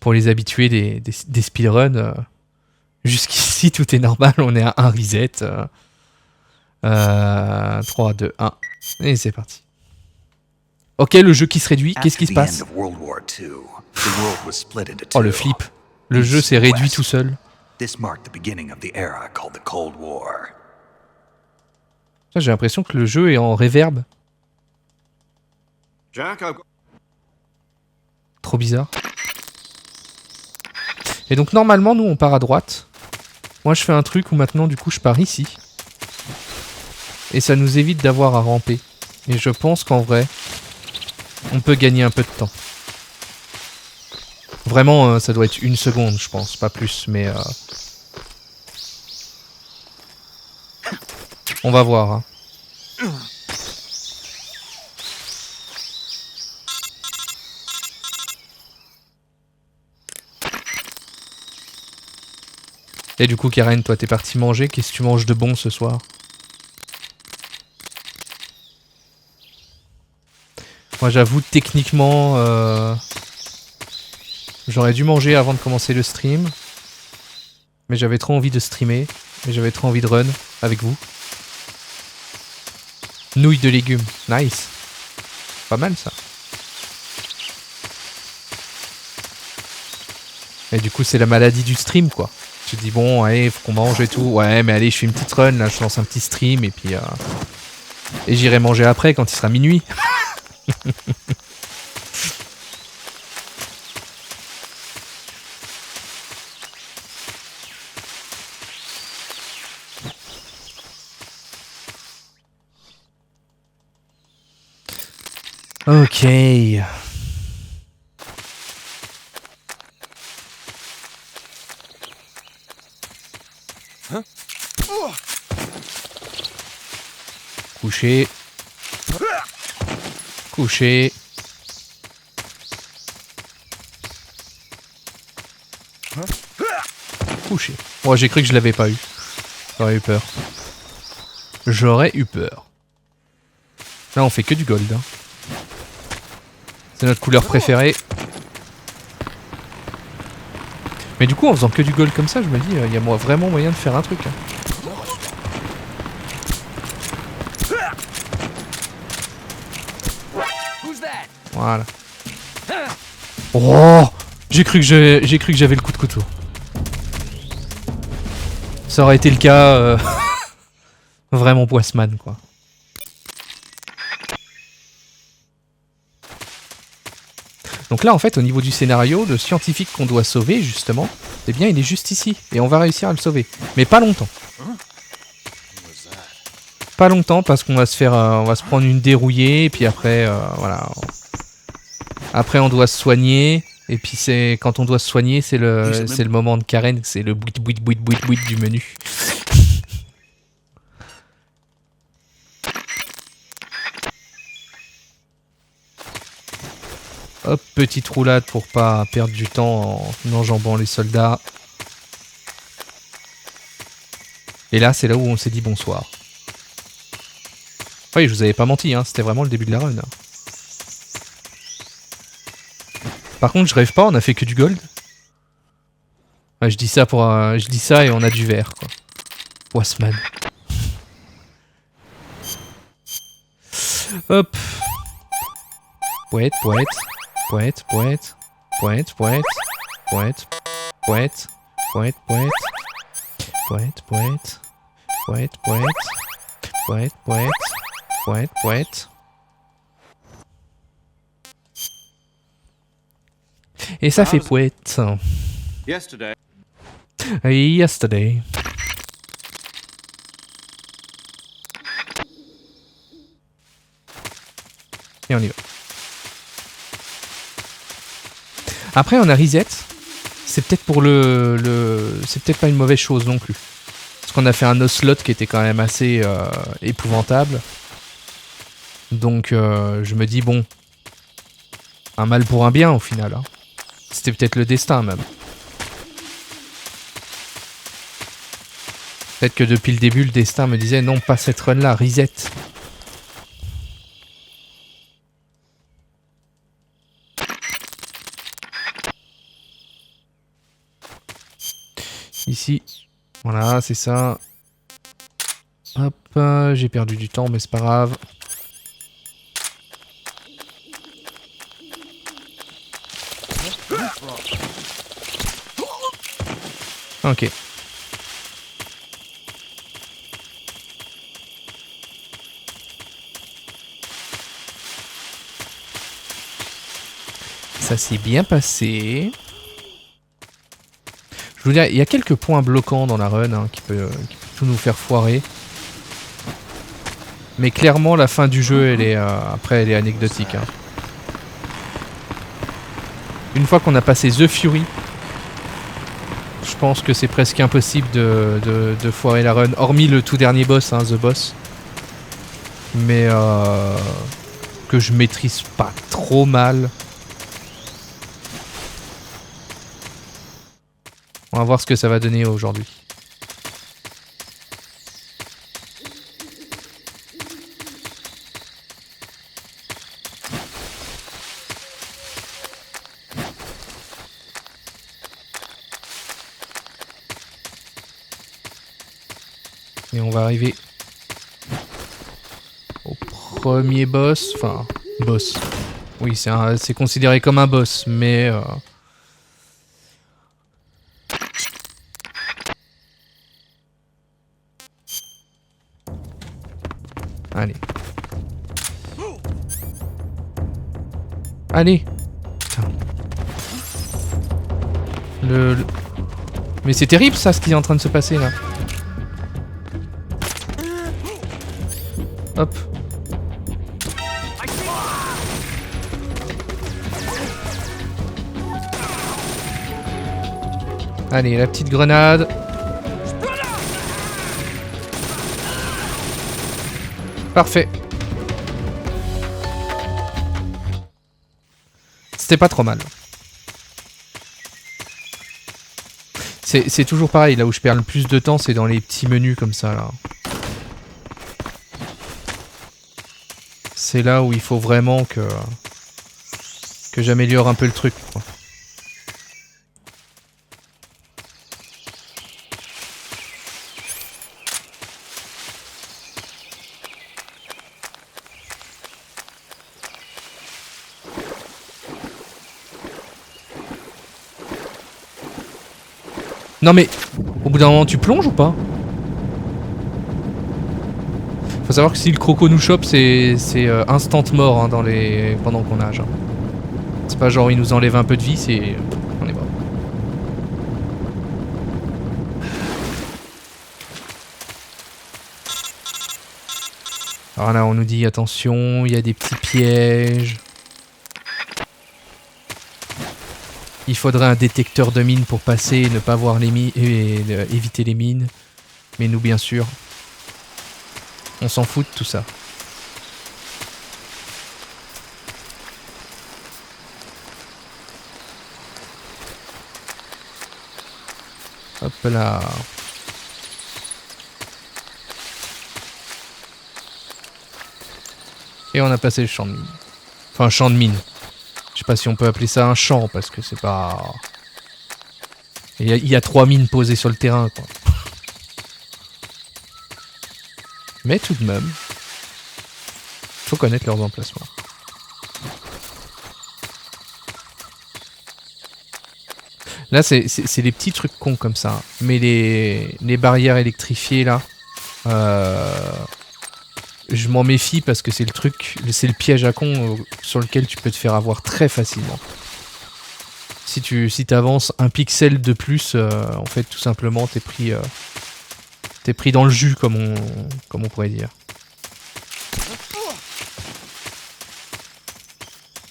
pour les habitués des speedruns, jusqu'ici tout est normal, on est à un reset. 3, 2, 1, et c'est parti. Ok, le jeu qui se réduit, qu'est-ce qui se passe? Oh, le flip. Le jeu s'est réduit tout seul. J'ai l'impression que le jeu est en reverb. Trop bizarre. Et donc normalement, nous, on part à droite. Moi, je fais un truc où maintenant, du coup, je pars ici. Et ça nous évite d'avoir à ramper. Et je pense qu'en vrai, on peut gagner un peu de temps. Vraiment, ça doit être 1 seconde, je pense, pas plus, mais... on va voir. Hein. Et du coup, Karen, toi, t'es parti manger. Qu'est-ce que tu manges de bon ce soir? Moi, j'avoue, techniquement, j'aurais dû manger avant de commencer le stream. Mais j'avais trop envie de streamer. Mais j'avais trop envie de run avec vous. Nouilles de légumes. Nice. Pas mal, ça. Et du coup, c'est la maladie du stream, quoi. Tu te dis, bon, allez, faut qu'on mange et tout. Ouais, mais allez, je fais une petite run, là, je lance un petit stream, et puis... et j'irai manger après, quand il sera minuit. Ok. Coucher. Coucher. Coucher. Oh, j'ai cru que je l'avais pas eu. J'aurais eu peur. J'aurais eu peur. Là, on fait que du gold. Hein. C'est notre couleur préférée. Mais du coup, en faisant que du gold comme ça, je me dis, il y a vraiment moyen de faire un truc. Hein. Voilà. Oh, j'ai cru que j'avais le coup de couteau. Ça aurait été le cas vraiment poisseman, quoi. Donc là, en fait, au niveau du scénario, le scientifique qu'on doit sauver, justement, eh bien, il est juste ici. Et on va réussir à le sauver. Mais pas longtemps. Pas longtemps, parce qu'on va se faire... on va se prendre une dérouillée, et puis après, voilà. Après, on doit se soigner. Et puis, c'est quand on doit se soigner, c'est le moment de Karen. C'est le bout du menu. Hop, petite roulade pour pas perdre du temps en enjambant les soldats. Et là, c'est là où on s'est dit bonsoir. Oui, je vous avais pas menti, hein, c'était vraiment le début de la run. Hein. Par contre, je rêve pas, on a fait que du gold. Ouais, je dis ça pour, je dis ça et on a du vert, quoi. Wasman. Hop. Poète, poète. Poète, poète, poète, poète, poète, poète, poète, poète, poète, poète, poète, poète, poète, poète, poète, poète. Et ça fait poète. Yesterday. Yesterday. Et on y va. Après, on a reset. C'est peut-être pour c'est peut-être pas une mauvaise chose non plus. Parce qu'on a fait un ocelot qui était quand même assez épouvantable. Donc, je me dis, bon... Un mal pour un bien, au final. Hein. C'était peut-être le destin, même. Peut-être que depuis le début, le destin me disait, non, pas cette run-là, reset. Ici. Voilà, c'est ça. Hop, j'ai perdu du temps, mais c'est pas grave. Ok. Ça s'est bien passé. Je veux dire, il y a quelques points bloquants dans la run hein, qui peut tout nous faire foirer. Mais clairement, la fin du jeu, elle est, après, elle est anecdotique. Hein. Une fois qu'on a passé The Fury, je pense que c'est presque impossible de foirer la run. Hormis le tout dernier boss, hein, The Boss. Mais que je maîtrise pas trop mal. On va voir ce que ça va donner aujourd'hui. Et on va arriver au premier boss. Enfin, boss. Oui, c'est considéré comme un boss, mais... Allez. Allez. Putain. Mais c'est terrible ça, ce qui est en train de se passer là. Hop. Allez, la petite grenade. Parfait. C'était pas trop mal. C'est toujours pareil, là où je perds le plus de temps, c'est dans les petits menus comme ça, là. C'est là où il faut vraiment que j'améliore un peu le truc, quoi. Non mais, au bout d'un moment, tu plonges ou pas? Faut savoir que si le croco nous chope, c'est instant mort hein, pendant qu'on nage. Hein. C'est pas genre il nous enlève un peu de vie, c'est... On est mort. Alors là, on nous dit attention, il y a des petits pièges. Il faudrait un détecteur de mines pour passer et ne pas voir les mines et éviter les mines. Mais nous, bien sûr, on s'en fout de tout ça. Hop là. Et on a passé le champ de mine. Enfin, champ de mine. Je sais pas si on peut appeler ça un champ parce que c'est pas... Il y a 3 mines posées sur le terrain, quoi. Mais tout de même, faut connaître leurs emplacements. Là, c'est des petits trucs cons comme ça. Mais les barrières électrifiées, là... je m'en méfie parce que c'est le piège à con sur lequel tu peux te faire avoir très facilement. Si t'avances un pixel de plus, en fait, tout simplement, t'es pris dans le jus, comme on pourrait dire.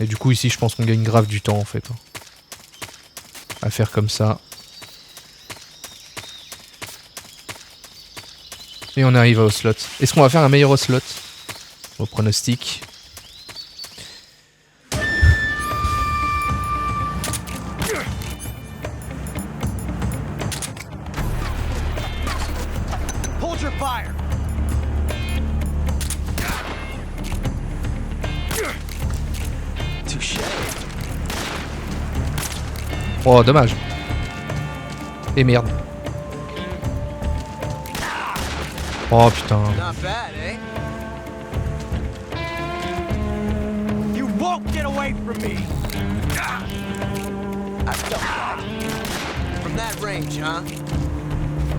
Et du coup, ici, je pense qu'on gagne grave du temps, en fait. À faire comme ça. Et on arrive au slot. Est-ce qu'on va faire un meilleur au slot? Au pronostic. Oh, dommage. Et merde. Oh putain. Not bad, eh? You won't get away from me. I felt that. From that range, huh?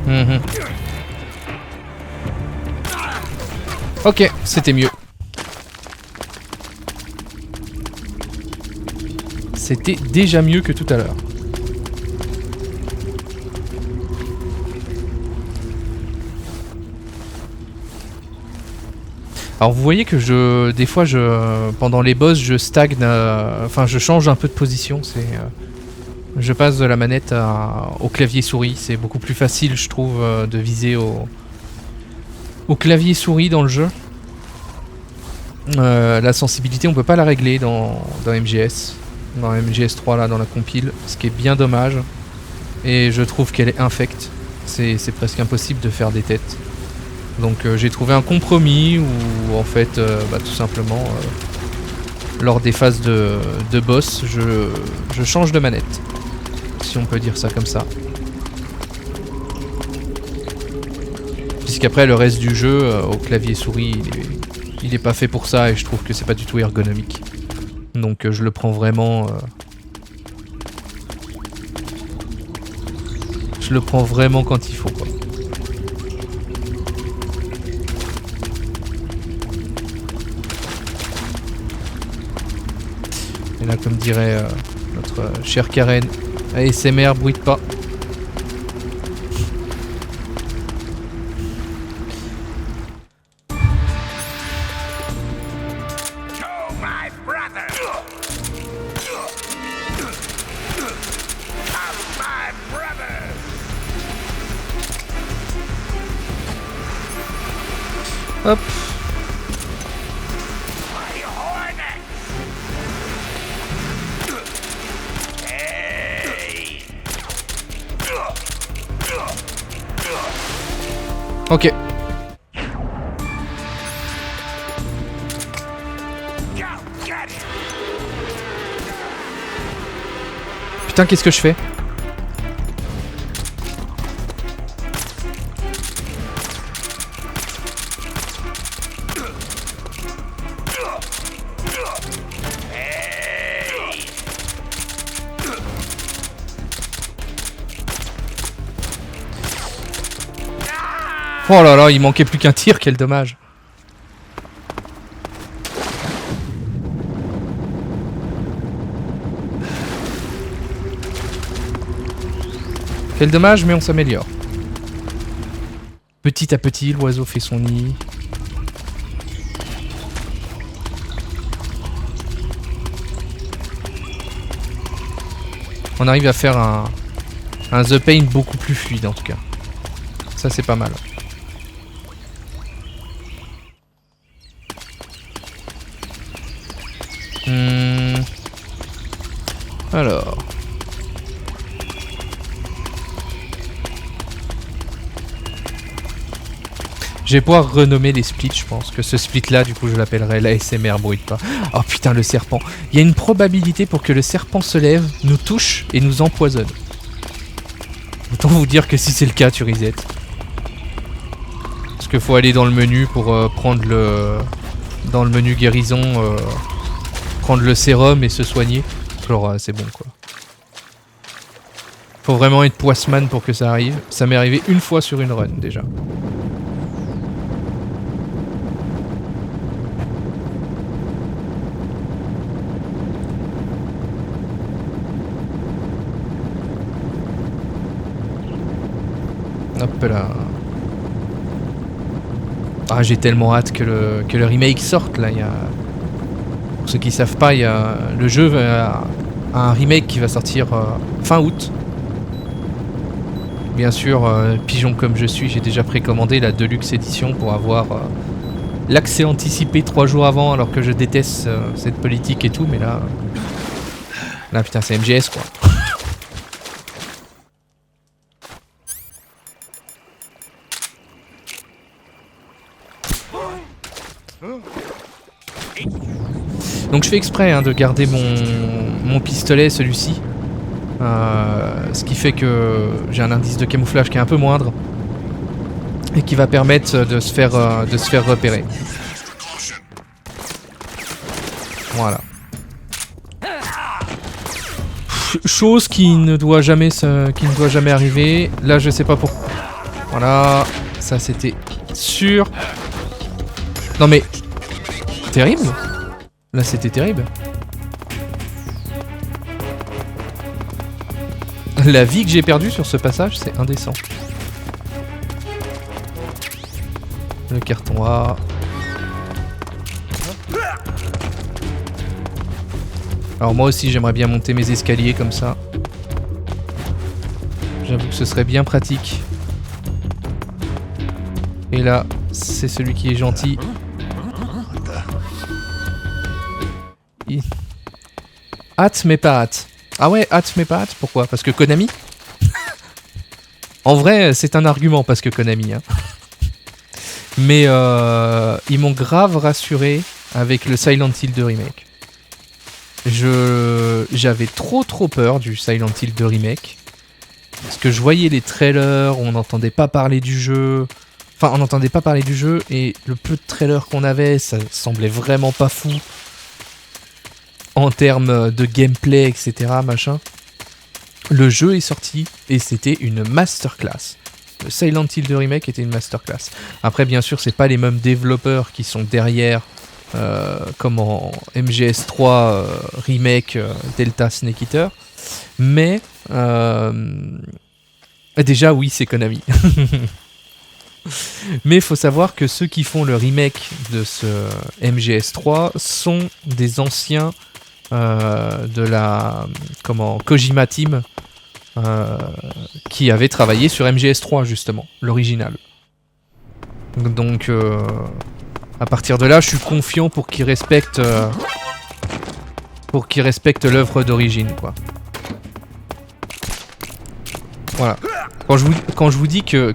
Mhm. Ok, c'était mieux. C'était déjà mieux que tout à l'heure. Alors vous voyez que des fois pendant les boss je stagne, enfin je change un peu de position. Je passe de la manette au clavier souris. C'est beaucoup plus facile, je trouve, de viser au clavier souris dans le jeu. La sensibilité, on peut pas la régler dans MGS. Dans MGS3 là, dans la compile, ce qui est bien dommage. Et je trouve qu'elle est infecte. C'est presque impossible de faire des têtes. Donc j'ai trouvé un compromis où en fait, tout simplement, lors des phases de boss, je change de manette. Si on peut dire ça comme ça. Puisqu'après le reste du jeu, au clavier souris, il est pas fait pour ça et je trouve que c'est pas du tout ergonomique. Donc je le prends vraiment... je le prends vraiment quand il faut, quoi. Et là, comme dirait notre chère Karen, ASMR, bruite pas. Hop. Ok. Putain, qu'est-ce que je fais ? Oh là là, il manquait plus qu'un tir, quel dommage. Quel dommage, mais on s'améliore. Petit à petit, l'oiseau fait son nid. On arrive à faire un The Pain beaucoup plus fluide en tout cas. Ça c'est pas mal. Alors. Je vais pouvoir renommer les splits, je pense. Que ce split là, du coup, je l'appellerai l'ASMR bruit pas. Oh putain, le serpent. Il y a une probabilité pour que le serpent se lève, nous touche et nous empoisonne. Autant vous dire que si c'est le cas, tu reset. Parce qu'il faut aller dans le menu pour prendre le... Dans le menu guérison, prendre le sérum et se soigner. Alors c'est bon quoi. Faut vraiment être poisseman pour que ça arrive. Ça m'est arrivé une fois sur une run déjà. Hop là. Ah, j'ai tellement hâte que le remake sorte là. Pour ceux qui savent pas, le jeu a un remake qui va sortir fin août. Bien sûr, pigeon comme je suis, j'ai déjà précommandé la Deluxe Edition pour avoir l'accès anticipé 3 jours avant, alors que je déteste cette politique et tout, mais là putain, c'est MGS quoi. Donc je fais exprès de garder mon pistolet, celui-ci. Ce qui fait que j'ai un indice de camouflage qui est un peu moindre. et qui va permettre de se faire repérer. Voilà. Chose qui ne doit jamais arriver. Là, je sais pas pourquoi. Voilà, ça c'était sûr. Non mais terrible. Là, c'était terrible. La vie que j'ai perdue sur ce passage, c'est indécent. Le carton A. Alors moi aussi j'aimerais bien monter mes escaliers comme ça. J'avoue que ce serait bien pratique. Et là, c'est celui qui est gentil. Hâte mais pas hâte. Ah ouais, hâte mais pas hâte, pourquoi? Parce que Konami? En vrai, c'est un argument parce que Konami. Hein. Mais ils m'ont grave rassuré avec le Silent Hill 2 Remake. J'avais trop peur du Silent Hill 2 Remake. Parce que je voyais les trailers, on n'entendait pas parler du jeu. Enfin, on n'entendait pas parler du jeu et le peu de trailers qu'on avait, ça semblait vraiment pas fou. En termes de gameplay, etc. Machin. Le jeu est sorti et c'était une masterclass. Le Silent Hill 2 Remake était une masterclass. Après, bien sûr, c'est pas les mêmes développeurs qui sont derrière, comme en MGS3 Remake Delta Snake Eater. Mais déjà, oui, c'est Konami. Mais il faut savoir que ceux qui font le remake de ce MGS3 sont des anciens de la Kojima Team qui avait travaillé sur MGS3 justement, l'original. Donc à partir de là, je suis confiant pour qu'ils respectent l'œuvre d'origine, quoi. Voilà. Quand je vous dis que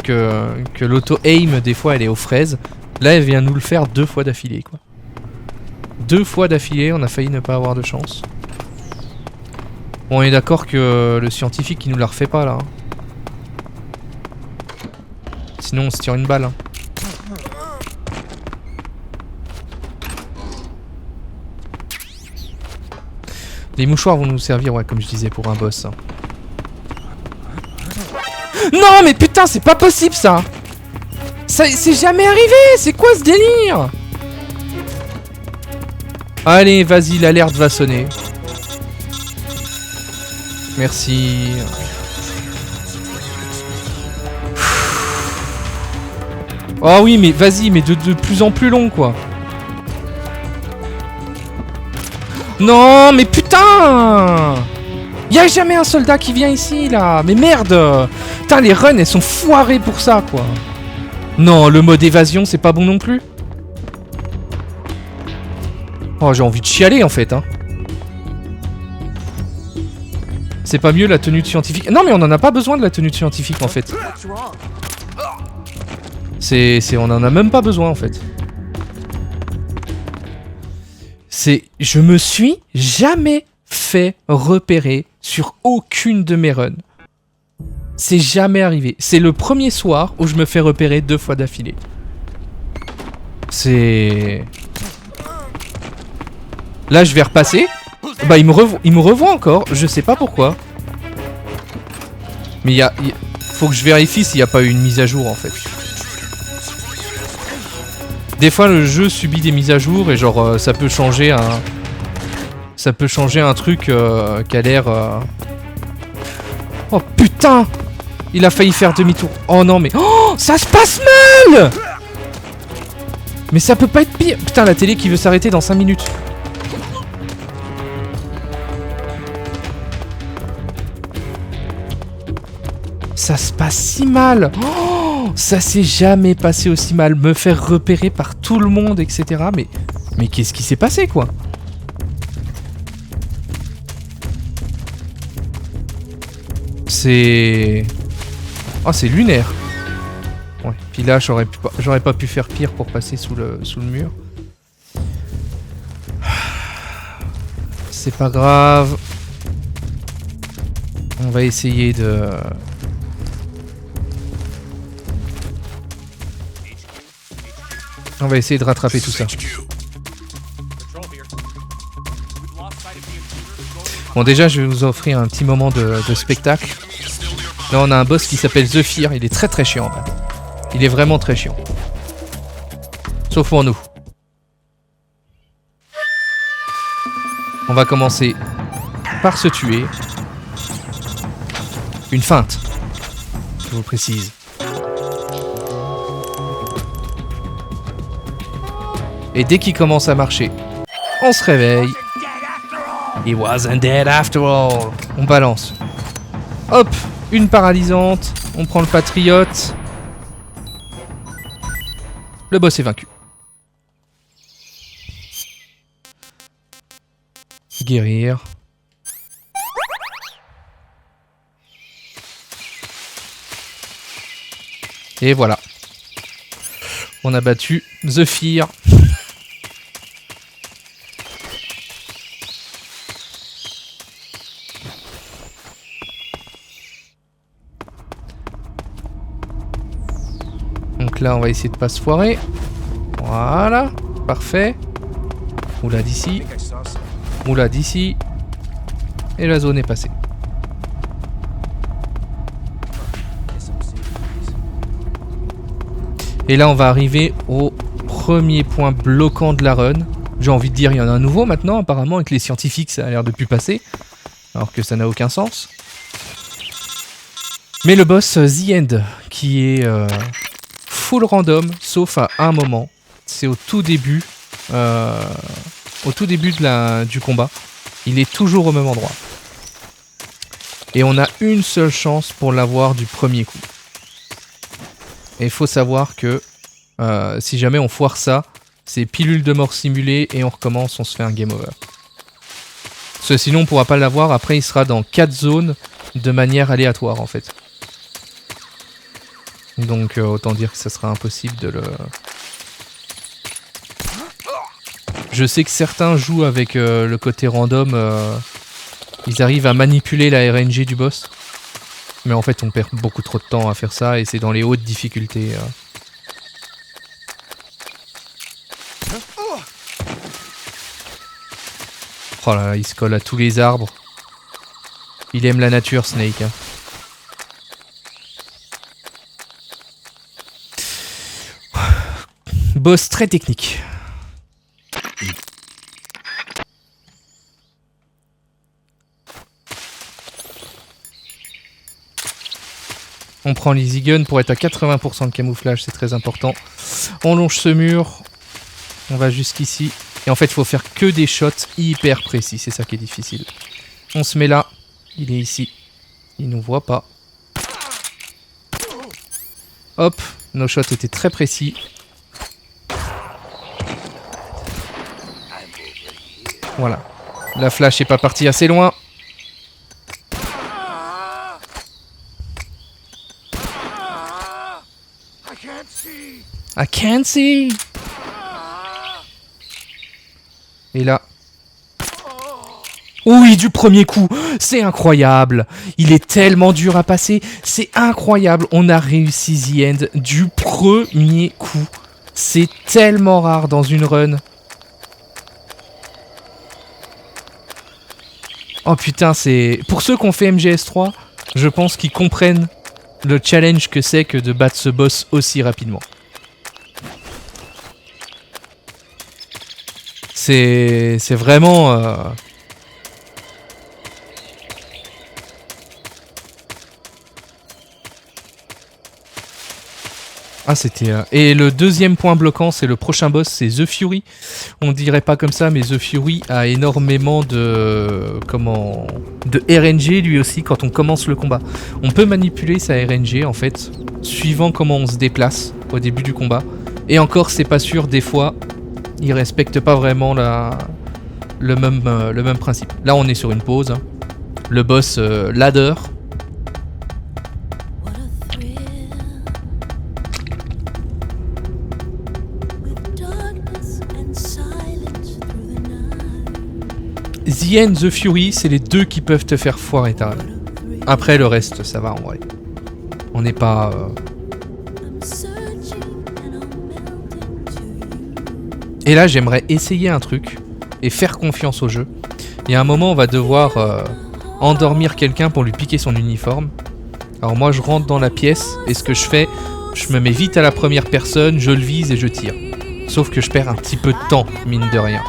l'auto-aim des fois elle est aux fraises, là elle vient nous le faire 2 fois d'affilée, quoi. 2 fois d'affilée, on a failli ne pas avoir de chance. Bon, on est d'accord que le scientifique il nous la refait pas là. Hein. Sinon on se tire une balle. Hein. Les mouchoirs vont nous servir, ouais, comme je disais, pour un boss. Hein. Non mais putain, c'est pas possible ça. C'est jamais arrivé. C'est quoi ce délire? Allez, vas-y, l'alerte va sonner. Merci. Oh oui, mais vas-y, mais de plus en plus long, quoi. Non, mais putain! Y'a jamais un soldat qui vient ici, là. Mais merde! Putain, les runs, elles sont foirées pour ça, quoi. Non, le mode évasion, c'est pas bon non plus. Oh, j'ai envie de chialer, en fait, hein. C'est pas mieux la tenue de scientifique. Non, mais on en a pas besoin de la tenue de scientifique, en fait. On en a même pas besoin, en fait. Je me suis jamais fait repérer sur aucune de mes runs. C'est jamais arrivé. C'est le premier soir où je me fais repérer 2 fois d'affilée. Là, je vais repasser. Bah, il me revoit encore. Je sais pas pourquoi. Mais faut que je vérifie s'il n'y a pas eu une mise à jour, en fait. Des fois, le jeu subit des mises à jour et genre, ça peut changer un truc qui a l'air... Oh putain! Il a failli faire demi-tour. Oh non, mais... Oh, ça se passe mal! Mais ça peut pas être pire. Putain, la télé qui veut s'arrêter dans 5 minutes. Ça se passe si mal. Oh, ça s'est jamais passé aussi mal. Me faire repérer par tout le monde, etc. Mais qu'est-ce qui s'est passé, quoi? C'est... Oh, c'est lunaire. Ouais. Puis là, j'aurais pas pu faire pire pour passer sous le mur. C'est pas grave. On va essayer de... On va essayer de rattraper tout ça. Bon, déjà, je vais vous offrir un petit moment de spectacle. Là, on a un boss qui s'appelle The Fear. Il est très très chiant. Là. Il est vraiment très chiant. Sauf pour nous. On va commencer par se tuer. Une feinte. Je vous précise. Et dès qu'il commence à marcher, on se réveille. He wasn't dead after all. On balance. Hop, une paralysante. On prend le patriote. Le boss est vaincu. Guérir. Et voilà. On a battu The Fear. Donc là, on va essayer de pas se foirer. Voilà. Parfait. Oula d'ici. Oula d'ici. Et la zone est passée. Et là, on va arriver au premier point bloquant de la run. J'ai envie de dire, il y en a un nouveau maintenant, apparemment, avec les scientifiques, ça a l'air de plus passer. Alors que ça n'a aucun sens. Mais le boss The End, qui est full random, sauf à un moment. C'est au tout début. Du combat. Il est toujours au même endroit. Et on a une seule chance pour l'avoir du premier coup. Et il faut savoir que si jamais on foire ça, c'est pilule de mort simulée et on recommence, on se fait un game over. Parce que sinon on pourra pas l'avoir, après il sera dans 4 zones de manière aléatoire en fait. Donc autant dire que ça sera impossible de le... Je sais que certains jouent avec le côté random, ils arrivent à manipuler la RNG du boss. Mais en fait on perd beaucoup trop de temps à faire ça et c'est dans les hautes difficultés. Oh là là, il se colle à tous les arbres. Il aime la nature, Snake. Hein. Boss très technique. On prend l'easy gun pour être à 80% de camouflage, c'est très important. On longe ce mur. On va jusqu'ici. Et en fait, il faut faire que des shots hyper précis. C'est ça qui est difficile. On se met là. Il est ici. Il nous voit pas. Hop. Nos shots étaient très précis. Voilà. La flash est pas partie assez loin. I can't see. Et là. Oui, du premier coup. C'est incroyable. Il est tellement dur à passer. C'est incroyable. On a réussi The End du premier coup. C'est tellement rare dans une run. Oh putain, c'est... Pour ceux qui ont fait MGS3, je pense qu'ils comprennent le challenge que c'est que de battre ce boss aussi rapidement. C'est vraiment... Ah, c'était... Et le deuxième point bloquant, c'est le prochain boss, c'est The Fury. On dirait pas comme ça, mais The Fury a énormément de... de RNG, lui aussi, quand on commence le combat. On peut manipuler sa RNG, en fait, suivant comment on se déplace au début du combat. Et encore, c'est pas sûr, des fois, il respecte pas vraiment le même principe. Là, on est sur une pause. Hein. Le boss ladder. The End, The Fury, c'est les deux qui peuvent te faire foirer ta run. Après, le reste, ça va en vrai. On n'est pas... Et là, j'aimerais essayer un truc et faire confiance au jeu. Il y a un moment, on va devoir endormir quelqu'un pour lui piquer son uniforme. Alors moi, je rentre dans la pièce et ce que je fais, je me mets vite à la première personne, je le vise et je tire. Sauf que je perds un petit peu de temps, mine de rien.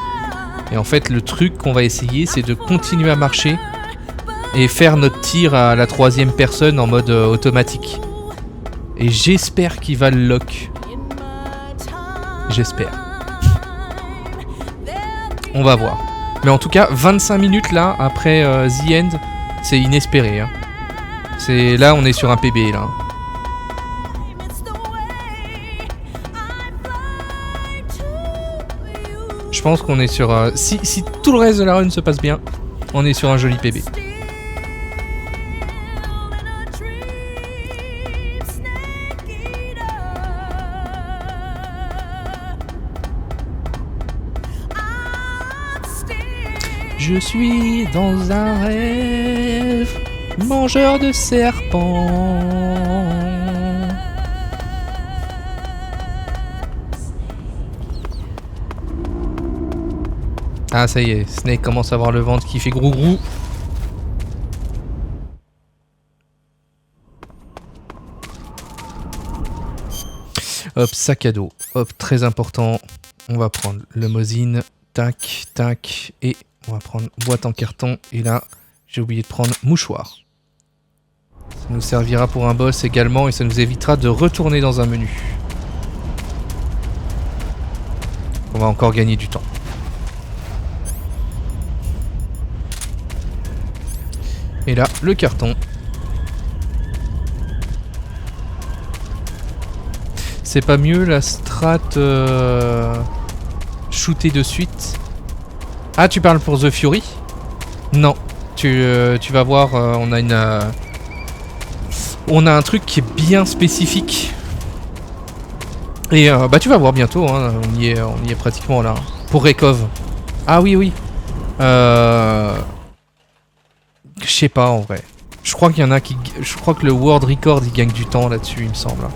Et en fait, le truc qu'on va essayer, c'est de continuer à marcher et faire notre tir à la troisième personne en mode automatique. Et j'espère qu'il va le lock. J'espère. On va voir. Mais en tout cas, 25 minutes là, après The End, c'est inespéré. Hein. Là, on est sur un PB là. Je pense qu'on est sur... si tout le reste de la run se passe bien, on est sur un joli PB. Je suis dans un rêve, mangeur de serpents. Ah ça y est, Snake commence à avoir le ventre qui fait grou grou. Hop, sac à dos. Hop, très important. On va prendre le Mosin. Tac, tac. Et on va prendre boîte en carton. Et là, j'ai oublié de prendre mouchoir. Ça nous servira pour un boss également. Et ça nous évitera de retourner dans un menu. On va encore gagner du temps. Et là, le carton. C'est pas mieux la strat shooter de suite. Ah, tu parles pour The Fury? Non. Tu vas voir, on a un truc qui est bien spécifique. Et bah tu vas voir bientôt, hein, on y est pratiquement là. Pour Rekov. Ah oui, oui. Je sais pas en vrai. Je crois qu'il y en a qui... Je crois que le World Record il gagne du temps là-dessus, il me semble.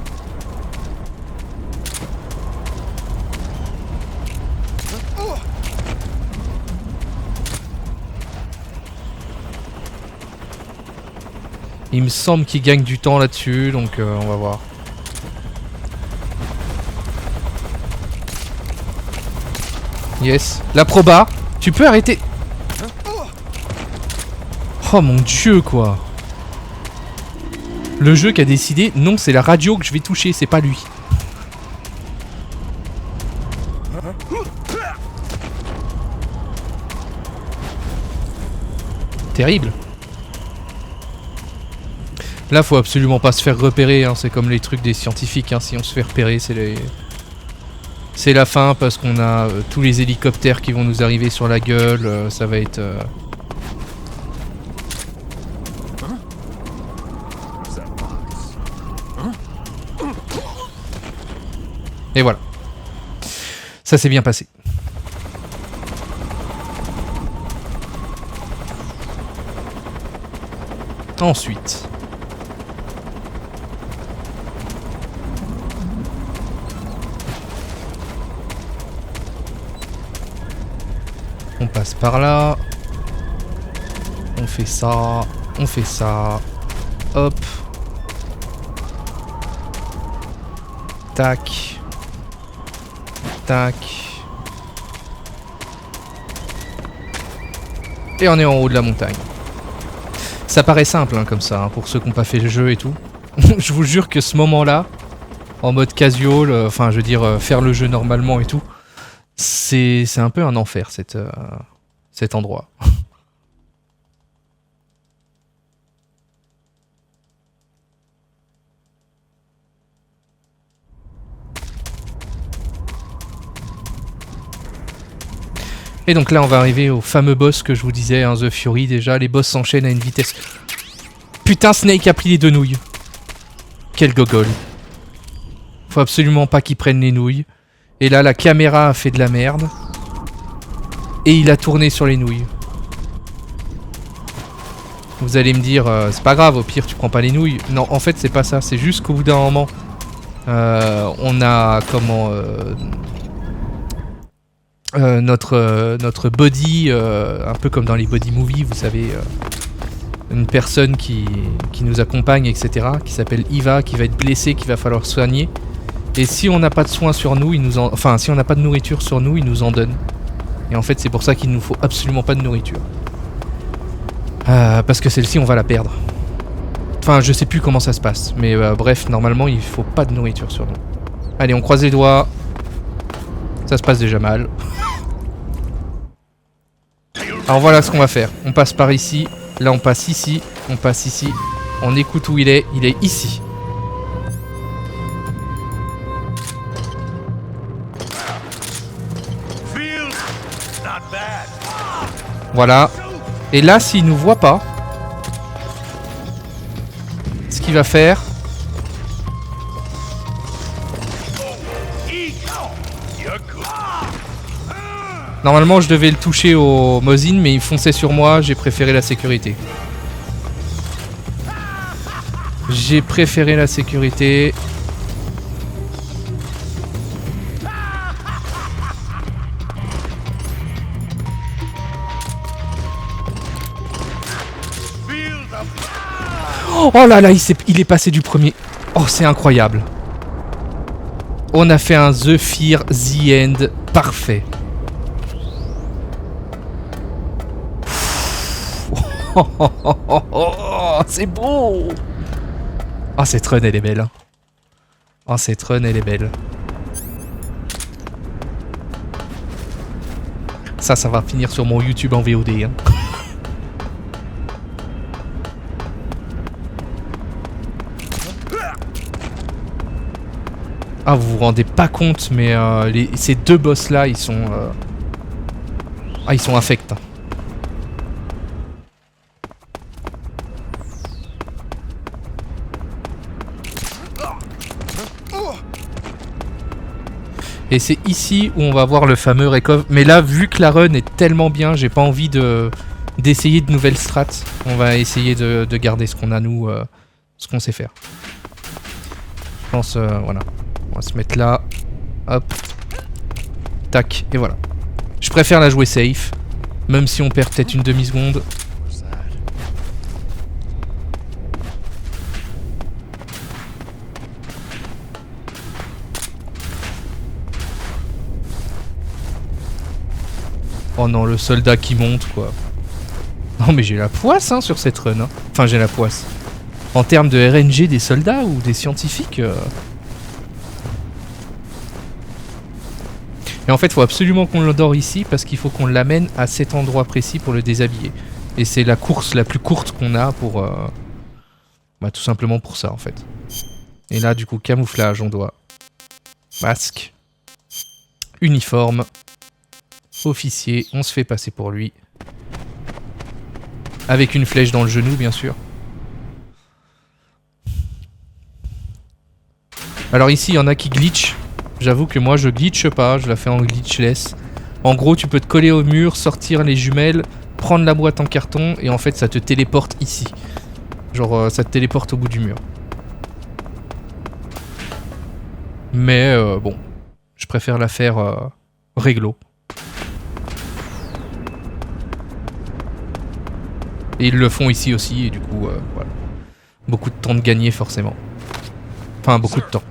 Il me semble qu'il gagne du temps là-dessus, donc on va voir. Yes. La proba. Tu peux arrêter. Oh mon dieu quoi. Le jeu qui a décidé, non c'est la radio que je vais toucher, c'est pas lui. Terrible. Là faut absolument pas se faire repérer, hein. C'est comme les trucs des scientifiques, hein. Si on se fait repérer c'est la fin parce qu'on a tous les hélicoptères qui vont nous arriver sur la gueule, ça va être... Et voilà. Ça s'est bien passé. Ensuite. On passe par là. On fait ça. On fait ça. Hop. Tac. Tac. Et on est en haut de la montagne. Ça paraît simple hein, comme ça, hein, pour ceux qui n'ont pas fait le jeu et tout. Je vous jure que ce moment-là, en mode casual, enfin je veux dire faire le jeu normalement et tout, c'est un peu un enfer cet endroit. Et donc là on va arriver au fameux boss que je vous disais, hein, The Fury déjà, les boss s'enchaînent à une vitesse... Putain Snake a pris les 2 nouilles. Quel gogol. Faut absolument pas qu'il prenne les nouilles. Et là la caméra a fait de la merde. Et il a tourné sur les nouilles. Vous allez me dire, c'est pas grave, au pire tu prends pas les nouilles. Non en fait c'est pas ça, c'est juste qu'au bout d'un moment... on a comment... notre body, un peu comme dans les body movies, vous savez, une personne qui nous accompagne, etc., qui s'appelle Eva, qui va être blessée, qu'il va falloir soigner. Et si on n'a pas de soins sur nous, enfin, si on n'a pas de nourriture sur nous, il nous en donne. Et en fait, c'est pour ça qu'il nous faut absolument pas de nourriture. Parce que celle-ci, on va la perdre. Enfin, je sais plus comment ça se passe. Mais bref, normalement, il faut pas de nourriture sur nous. Allez, on croise les doigts. Ça se passe déjà mal. Alors voilà ce qu'on va faire. On passe par ici. Là, on passe ici. On passe ici. On écoute où il est. Il est ici. Voilà. Et là, s'il nous voit pas, ce qu'il va faire... Normalement, je devais le toucher au Mosin, mais il fonçait sur moi. J'ai préféré la sécurité. J'ai préféré la sécurité. Oh là là, il est passé du premier. Oh, c'est incroyable. On a fait un The Fear The End parfait. Oh, c'est beau. Oh, cette run, elle est belle. Oh, cette run, elle est belle. Ça va finir sur mon YouTube en VOD. Hein. Ah, vous vous rendez pas compte, mais ces deux boss là, ils sont... Ah, ils sont infects. Hein. Et c'est ici où on va voir le fameux recover. Mais là, vu que la run est tellement bien, j'ai pas envie d'essayer de nouvelles strats. On va essayer de garder ce qu'on a nous, ce qu'on sait faire. Je pense, voilà. On va se mettre là. Hop. Tac. Et voilà. Je préfère la jouer safe. Même si on perd peut-être une demi-seconde. Oh non, le soldat qui monte, quoi. Non, mais j'ai la poisse, hein, sur cette run. Hein. Enfin, j'ai la poisse. En termes de RNG des soldats ou des scientifiques... Et en fait, il faut absolument qu'on l'endort ici parce qu'il faut qu'on l'amène à cet endroit précis pour le déshabiller. Et c'est la course la plus courte qu'on a pour... Bah, tout simplement pour ça, en fait. Et là, du coup, camouflage, on doit... Masque. Uniforme. Officier, on se fait passer pour lui. Avec une flèche dans le genou, bien sûr. Alors ici, il y en a qui glitch. J'avoue que moi, je glitche pas, je la fais en glitchless. En gros, tu peux te coller au mur, sortir les jumelles, prendre la boîte en carton, et en fait, ça te téléporte ici. Genre, ça te téléporte au bout du mur. Mais, bon, je préfère la faire réglo. Et ils le font ici aussi, et du coup, voilà. Beaucoup de temps de gagner, forcément. Enfin, beaucoup de temps.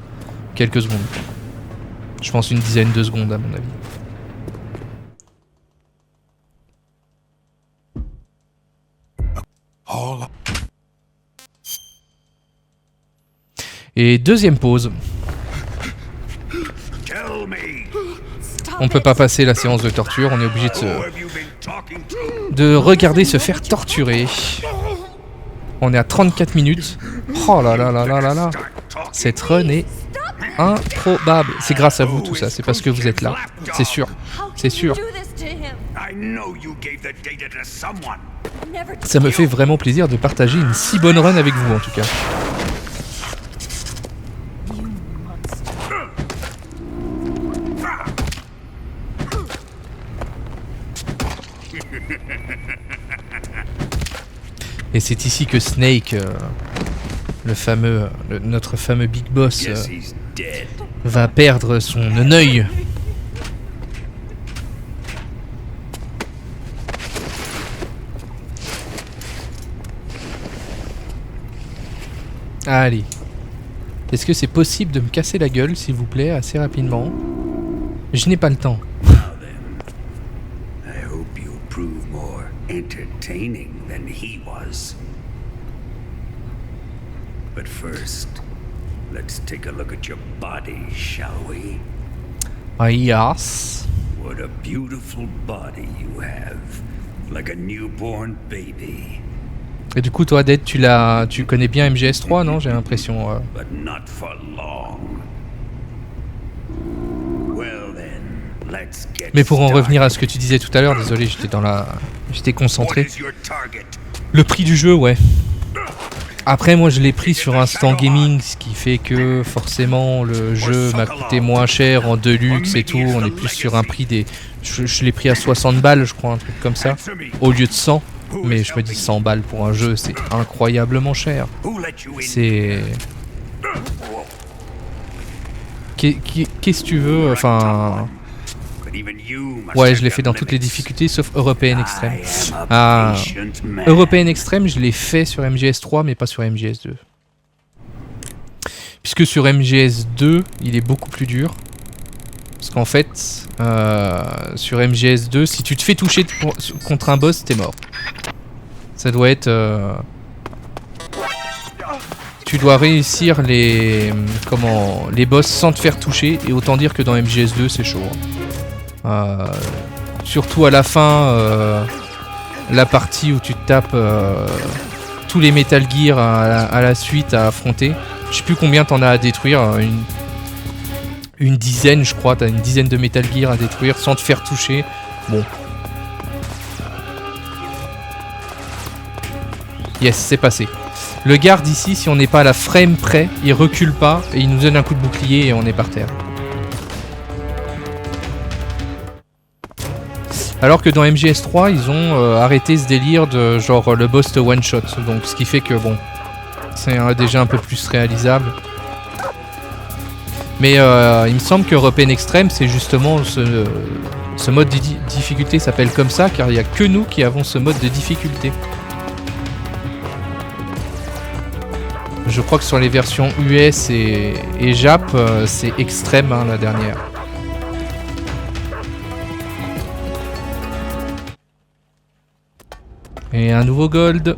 Quelques secondes. Je pense une dizaine de secondes, à mon avis. Et deuxième pause. On peut pas passer la séance de torture, on est obligé de regarder se faire torturer. On est à 34 minutes. Oh là là là là là là. Cette run est improbable. C'est grâce à vous tout ça, c'est parce que vous êtes là. C'est sûr, c'est sûr. Ça me fait vraiment plaisir de partager une si bonne run avec vous en tout cas. Et c'est ici que Snake, notre fameux Big Boss, va perdre son œil. Allez. Est-ce que c'est possible de me casser la gueule, s'il vous plaît, assez rapidement? Je n'ai pas le temps. Now then, I hope you'll prove more entertaining than he was. But first, let's take a look at your body, shall we? Yes. What a beautiful body you have, like a newborn baby. Et du coup, toi, Dead, tu connais bien MGS3, non? J'ai l'impression. But not for long. Well then, let's get Mais pour en revenir à ce started. que tu disais tout à l'heure, désolé, j'étais What concentré. is your target? Le prix du jeu, ouais. Après, moi, je l'ai pris sur Instant Gaming, ce qui fait que forcément le jeu m'a coûté moins cher en deluxe et tout. On est plus sur un prix des. Je l'ai pris à 60 balles, je crois, un truc comme ça, au lieu de 100. Mais je me dis 100 balles pour un jeu, c'est incroyablement cher. Who let you in? C'est. Qu'est-ce que tu veux? Enfin. But even you must Ouais, have je l'ai fait your dans toutes les limits. difficultés sauf European Extreme. I am a Ah. patient man. European Extreme, je l'ai fait sur MGS3, mais pas sur MGS2. Puisque sur MGS2, il est beaucoup plus dur. Parce qu'en fait, sur MGS2, si tu te fais toucher contre un boss, t'es mort. Ça doit être... Tu dois réussir les boss sans te faire toucher. Et autant dire que dans MGS2, c'est chaud. Surtout à la fin, la partie où tu te tapes tous les Metal Gear à la suite à affronter. Je sais plus combien t'en as à détruire. Une dizaine, je crois. T'as une dizaine de Metal Gear à détruire sans te faire toucher. Bon. Yes, c'est passé. Le garde ici, si on n'est pas à la frame près, il recule pas et il nous donne un coup de bouclier et on est par terre. Alors que dans MGS3, ils ont arrêté ce délire de genre le boss te one shot. Donc ce qui fait que bon, c'est déjà un peu plus réalisable. Mais il me semble que European Extreme, c'est justement ce mode de difficulté s'appelle comme ça car il n'y a que nous qui avons ce mode de difficulté. Je crois que sur les versions US et Jap, c'est extrême hein, la dernière. Et un nouveau gold.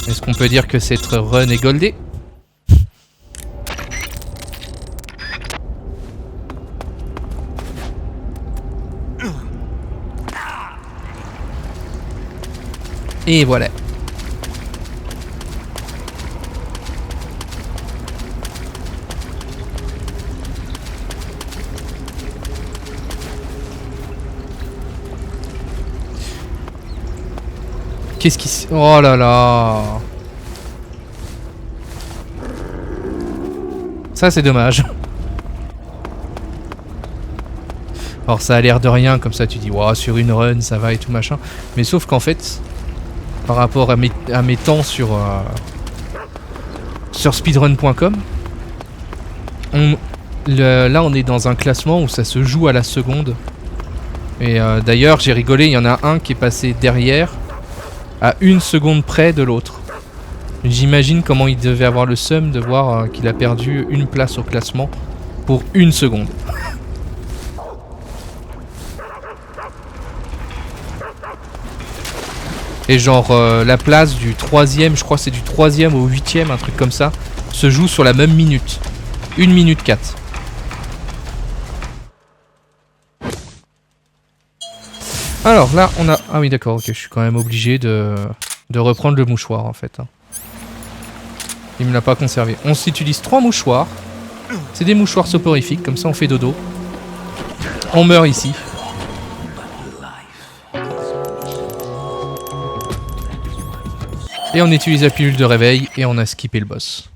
Est-ce qu'on peut dire que cette run est goldée? Et voilà. Qu'est-ce qui se... Oh là là. Ça c'est dommage. Alors ça a l'air de rien, comme ça tu dis wow, sur une run ça va et tout machin. Mais sauf qu'en fait, par rapport à mes temps sur speedrun.com, là on est dans un classement où ça se joue à la seconde. Et d'ailleurs j'ai rigolé, il y en a un qui est passé derrière à 1 seconde près de l'autre. J'imagine comment il devait avoir le seum de voir qu'il a perdu une place au classement pour 1 seconde. Et genre la place du 3ème, je crois que c'est du 3ème au 8ème, un truc comme ça, se joue sur la même minute. 1 minute 4. Alors là on a... Ah oui d'accord, ok, je suis quand même obligé de reprendre le mouchoir en fait. Il me l'a pas conservé. On s'utilise 3 mouchoirs. C'est des mouchoirs soporifiques, comme ça on fait dodo. On meurt ici. Et on utilise la pilule de réveil et on a skippé le boss.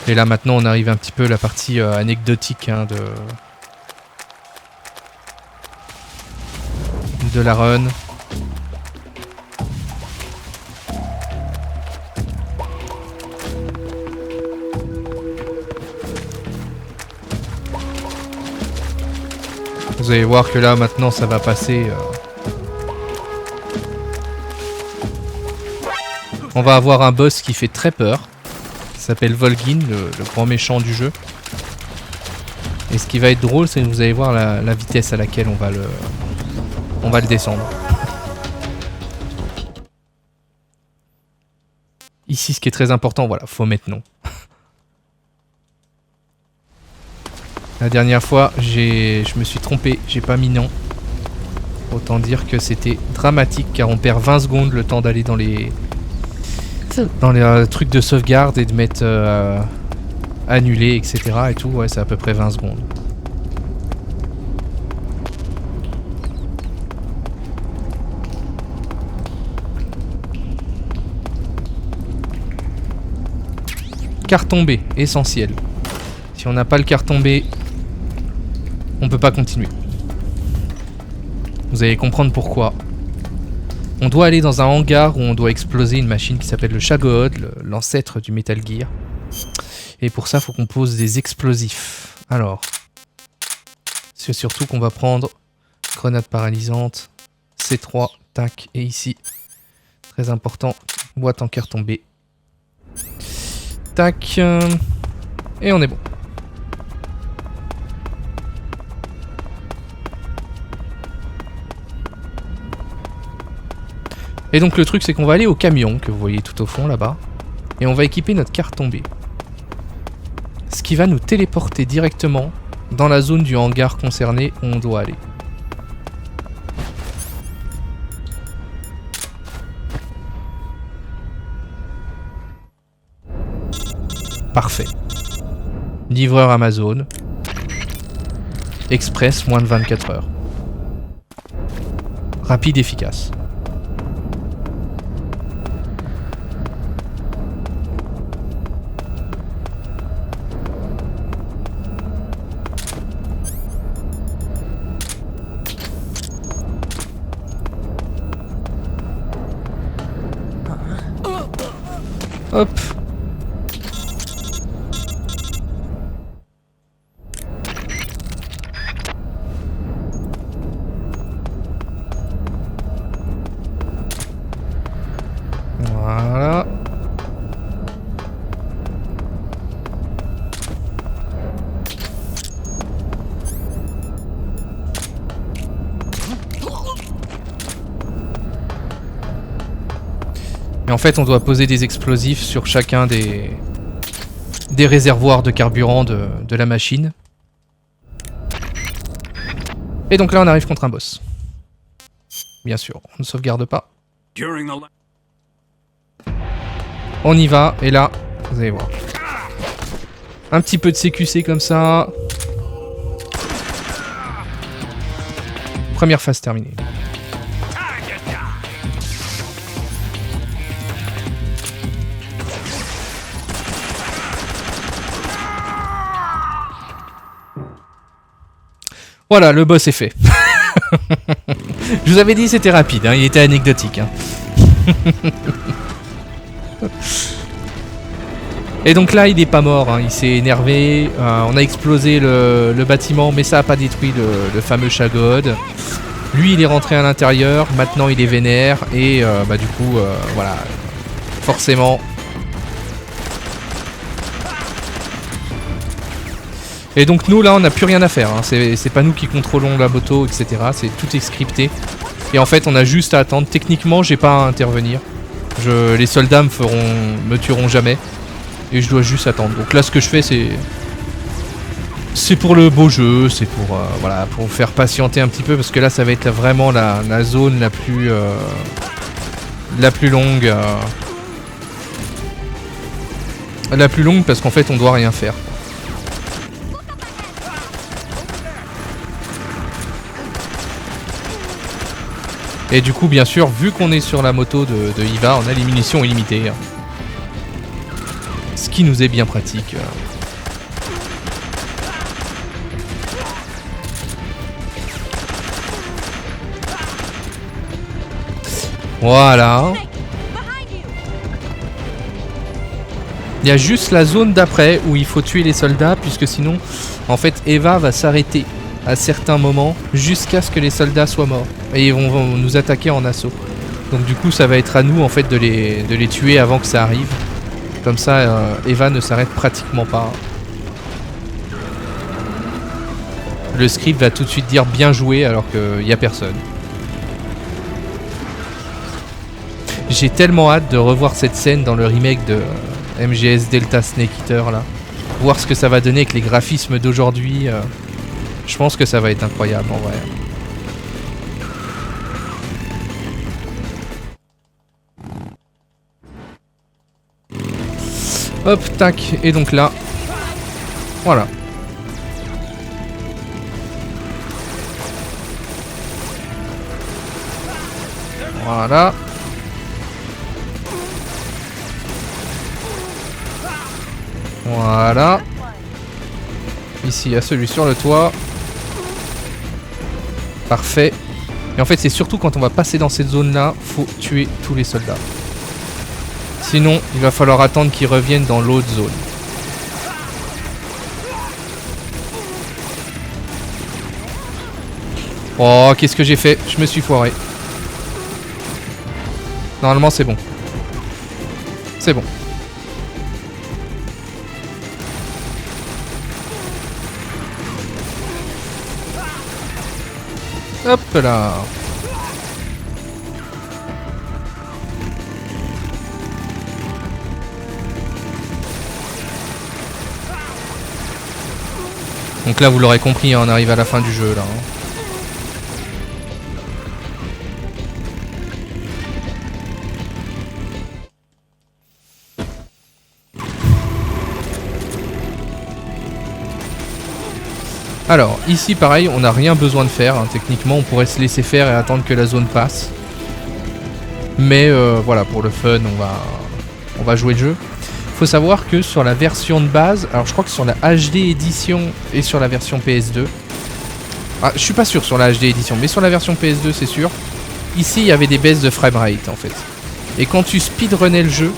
Et là maintenant on arrive un petit peu à la partie anecdotique hein, de la run. Vous allez voir que là maintenant ça va passer. On va avoir un boss qui fait très peur. Il s'appelle Volgin, le grand méchant du jeu. Et ce qui va être drôle, c'est que vous allez voir la vitesse à laquelle on va le descendre. Ici, ce qui est très important, voilà, faut mettre non. La dernière fois, je me suis trompé, j'ai pas mis non. Autant dire que c'était dramatique car on perd 20 secondes le temps d'aller dans les trucs de sauvegarde et de mettre annuler, etc. et tout. Ouais, c'est à peu près 20 secondes. Carton B, essentiel. Si on n'a pas le carton B, on peut pas continuer. Vous allez comprendre pourquoi. On doit aller dans un hangar où on doit exploser une machine qui s'appelle le Shagod, l'ancêtre du Metal Gear. Et pour ça, il faut qu'on pose des explosifs. Alors, c'est surtout qu'on va prendre grenade paralysante, C3, tac, et ici, très important, boîte en carton B. Tac, et on est bon. Et donc le truc c'est qu'on va aller au camion que vous voyez tout au fond là-bas. Et on va équiper notre carton B. Ce qui va nous téléporter directement dans la zone du hangar concerné où on doit aller. Parfait. Livreur Amazon. Express, moins de 24 heures. Rapide, efficace. Hop. Voilà. Et en fait, on doit poser des explosifs sur chacun des réservoirs de carburant de la machine. Et donc là, on arrive contre un boss. Bien sûr, on ne sauvegarde pas. On y va, et là, vous allez voir. Un petit peu de CQC comme ça. Première phase terminée. Voilà, le boss est fait. Je vous avais dit c'était rapide, hein, il était anecdotique. Hein. Et donc là, il n'est pas mort, hein, il s'est énervé. On a explosé le bâtiment, mais ça n'a pas détruit le fameux Shagod. Lui, il est rentré à l'intérieur, maintenant il est vénère. Et du coup, voilà, forcément... Et donc nous là on n'a plus rien à faire, hein. C'est pas nous qui contrôlons la moto, etc. Tout est scripté. Et en fait on a juste à attendre. Techniquement j'ai pas à intervenir. Les soldats me tueront jamais. Et je dois juste attendre. Donc là ce que je fais c'est pour le beau jeu, c'est pour voilà, pour faire patienter un petit peu. Parce que là ça va être vraiment la zone la plus longue. La plus longue parce qu'en fait on doit rien faire. Et du coup, bien sûr, vu qu'on est sur la moto de Eva, on a les munitions illimitées. Ce qui nous est bien pratique. Voilà. Il y a juste la zone d'après où il faut tuer les soldats, puisque sinon, en fait, Eva va s'arrêter à certains moments jusqu'à ce que les soldats soient morts. Et ils vont nous attaquer en assaut. Donc du coup ça va être à nous en fait de les tuer avant que ça arrive. Comme ça Eva ne s'arrête pratiquement pas. Le script va tout de suite dire bien joué alors qu'il n'y a personne. J'ai tellement hâte de revoir cette scène dans le remake de MGS Delta Snake Eater là. Voir ce que ça va donner avec les graphismes d'aujourd'hui. Je pense que ça va être incroyable en vrai. Hop, tac, et donc là. Voilà. Voilà. Voilà. Ici, il y a celui sur le toit. Parfait. Et en fait, c'est surtout quand on va passer dans cette zone-là, faut tuer tous les soldats. Sinon, il va falloir attendre qu'ils reviennent dans l'autre zone. Oh, qu'est-ce que j'ai fait? Je me suis foiré. Normalement, c'est bon. C'est bon. Hop là. Donc là, vous l'aurez compris, hein, on arrive à la fin du jeu là. Alors, ici pareil, on n'a rien besoin de faire, hein. Techniquement on pourrait se laisser faire et attendre que la zone passe. Mais voilà, pour le fun, on va jouer le jeu. Faut savoir que sur la version de base, alors je crois que sur la HD édition et sur la version PS2, je suis pas sûr sur la HD édition, mais sur la version PS2 c'est sûr, ici il y avait des baisses de framerate en fait. Et quand tu speedrunnais le jeu,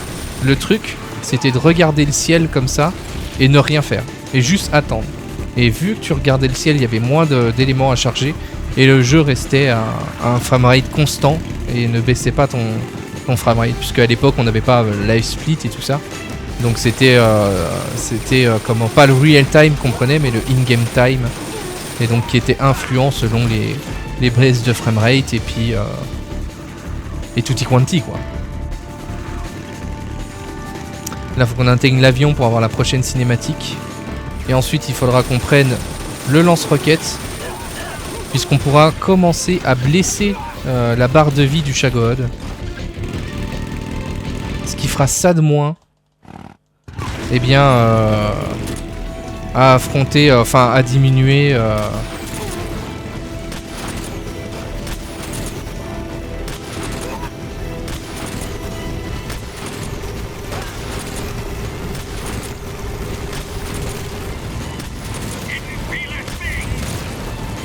le truc c'était de regarder le ciel comme ça et ne rien faire, et juste attendre. Et vu que tu regardais le ciel, il y avait moins d'éléments à charger. Et le jeu restait à un framerate constant. Et ne baissait pas ton framerate. Puisque à l'époque, on n'avait pas live split et tout ça. Donc c'était comment, pas le real time qu'on prenait, mais le in-game time. Et donc qui était influent selon les baisses de framerate. Et puis... et tutti quanti quoi. Là, il faut qu'on intègre l'avion pour avoir la prochaine cinématique. Et ensuite, il faudra qu'on prenne le lance-roquette, puisqu'on pourra commencer à blesser la barre de vie du Shagohod. Ce qui fera ça de moins, eh bien, à affronter, enfin, à diminuer...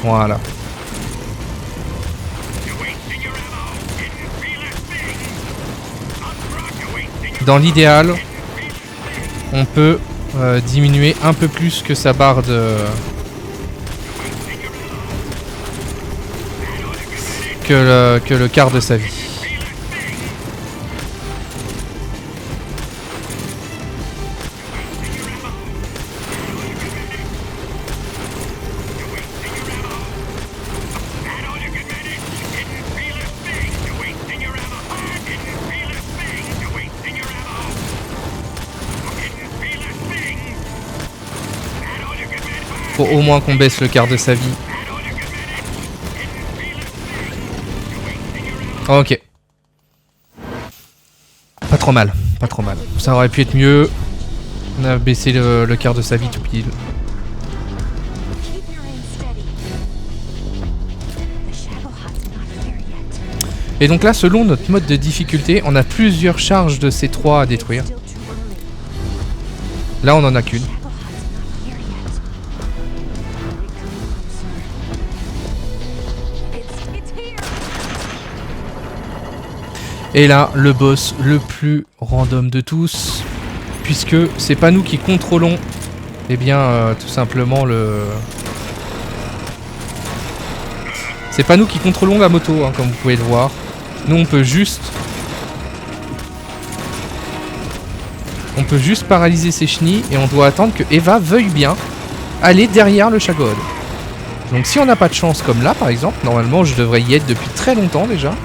Voilà. Dans l'idéal, on peut diminuer un peu plus que sa barre de... que le quart de sa vie. Faut au moins qu'on baisse le quart de sa vie. Ok. Pas trop mal, pas trop mal. Ça aurait pu être mieux. On a baissé le quart de sa vie tout pile. Et donc là, selon notre mode de difficulté, on a plusieurs charges de C3 à détruire. Là, on en a qu'une. Et là, le boss le plus random de tous, puisque c'est pas nous qui contrôlons, eh bien, tout simplement C'est pas nous qui contrôlons la moto, hein, comme vous pouvez le voir. Nous, on peut juste paralyser ces chenilles et on doit attendre que Eva veuille bien aller derrière le Shagod. Donc si on n'a pas de chance comme là, par exemple, normalement, je devrais y être depuis très longtemps déjà.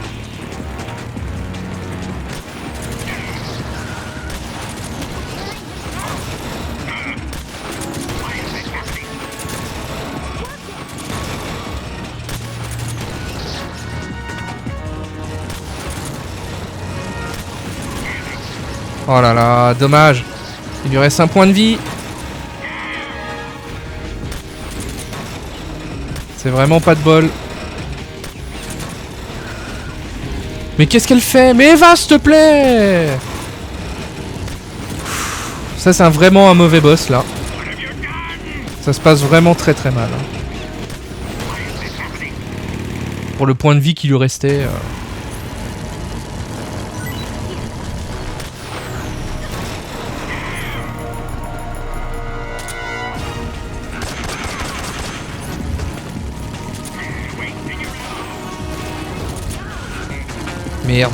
Oh là là, dommage. Il lui reste un point de vie. C'est vraiment pas de bol. Mais qu'est-ce qu'elle fait? Mais Eva, s'il te plaît! Ça, c'est vraiment un mauvais boss, là. Ça se passe vraiment très très mal. Pour le point de vie qui lui restait... Merde.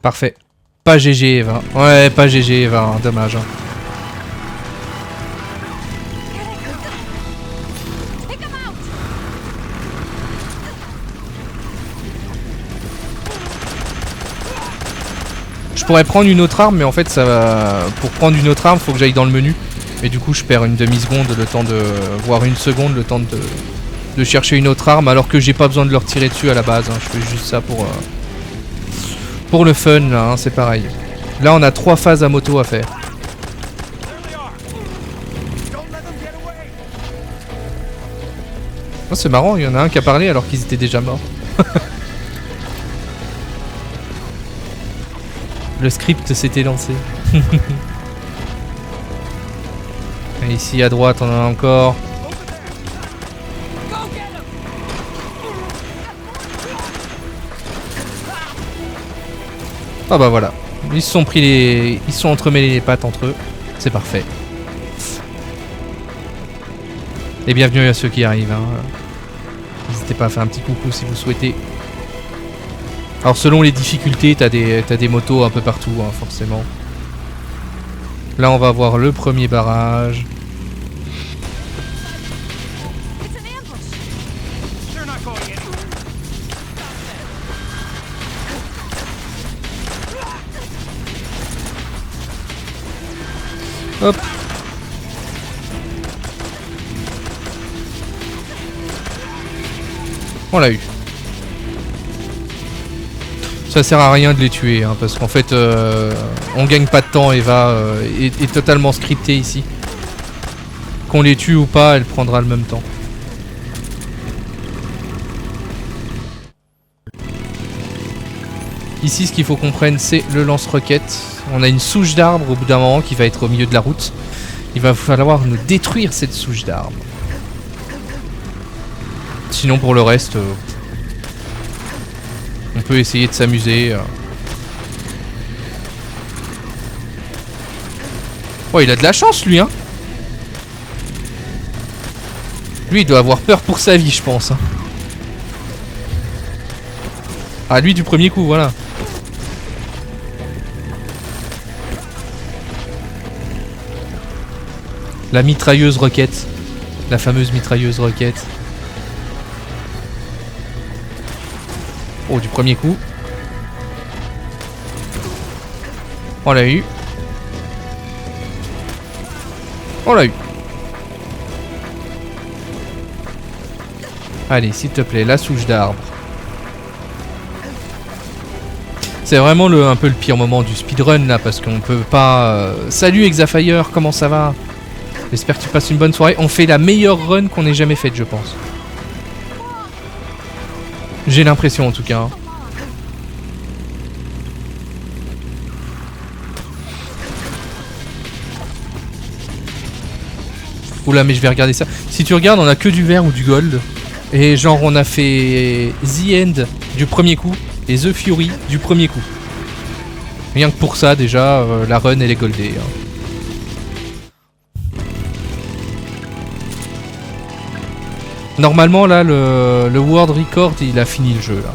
Parfait. Pas GG Eva. Ouais, pas GG Eva, hein. Dommage. Hein. Je pourrais prendre une autre arme, mais en fait, ça va... pour prendre une autre arme, faut que j'aille dans le menu. Et du coup, je perds une demi-seconde, le temps de... voire une seconde, le temps de chercher une autre arme, alors que j'ai pas besoin de leur tirer dessus à la base. Hein. Je fais juste ça pour le fun, là, hein, c'est pareil. Là, on a 3 phases à moto à faire. Oh, c'est marrant, il y en a un qui a parlé alors qu'ils étaient déjà morts. Le script s'était lancé. Et ici à droite on en a encore. Ah bah voilà. Ils se sont pris les... Ils se sont entremêlés les pattes entre eux. C'est parfait. Et bienvenue à ceux qui arrivent. Hein. N'hésitez pas à faire un petit coucou si vous souhaitez. Alors selon les difficultés, t'as des motos un peu partout, hein, forcément. Là on va voir le premier barrage. Hop. On l'a eu. Ça sert à rien de les tuer, hein, parce qu'en fait, on gagne pas de temps. Eva est totalement scriptée ici. Qu'on les tue ou pas, elle prendra le même temps. Ici, ce qu'il faut qu'on prenne, c'est le lance-roquette. On a une souche d'arbre au bout d'un moment qui va être au milieu de la route. Il va falloir nous détruire cette souche d'arbre. Sinon, pour le reste... on peut essayer de s'amuser. Oh, il a de la chance, lui, hein. Lui, il doit avoir peur pour sa vie, je pense. Hein. Ah, lui, du premier coup, voilà. La mitrailleuse roquette. La fameuse mitrailleuse roquette. Oh, du premier coup. On l'a eu. On l'a eu. Allez, s'il te plaît, la souche d'arbre. C'est vraiment un peu le pire moment du speedrun là, parce qu'on peut pas... Salut Exafire, comment ça va? J'espère que tu passes une bonne soirée. On fait la meilleure run qu'on ait jamais faite, je pense. J'ai l'impression en tout cas. Oula, mais je vais regarder ça. Si tu regardes, on a que du vert ou du gold. Et genre, on a fait The End du premier coup et The Fury du premier coup. Rien que pour ça, déjà, la run, elle est goldée. Hein. Normalement, là, le World Record, il a fini le jeu, là.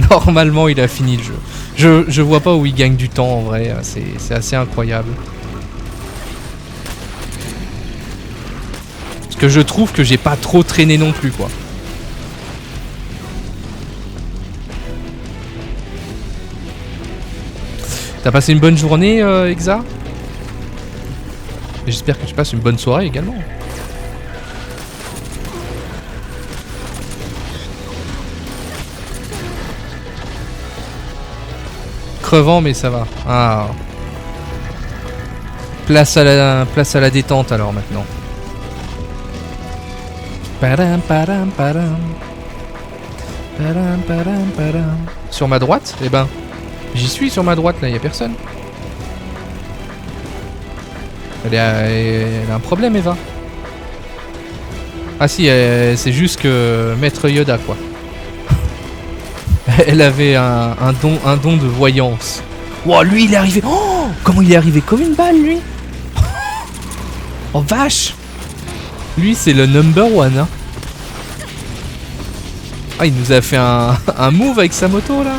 Normalement, il a fini le jeu. Je vois pas où il gagne du temps, en vrai. C'est assez incroyable. Parce que je trouve que j'ai pas trop traîné non plus, quoi. T'as passé une bonne journée, Exa? J'espère que tu passes une bonne soirée également. Crevant, mais ça va. Ah. Place à la détente alors maintenant. Padam, padam, padam. Padam, padam, padam. Sur ma droite? Eh ben, j'y suis sur ma droite là, y a personne. Elle a un problème, Eva. Ah si, c'est juste que Maître Yoda, quoi. Elle avait un don de voyance. Wow, lui, il est arrivé... Oh, comment il est arrivé comme une balle, lui. Oh, vache. Lui, c'est le number one, hein. Ah, il nous a fait un move avec sa moto, là.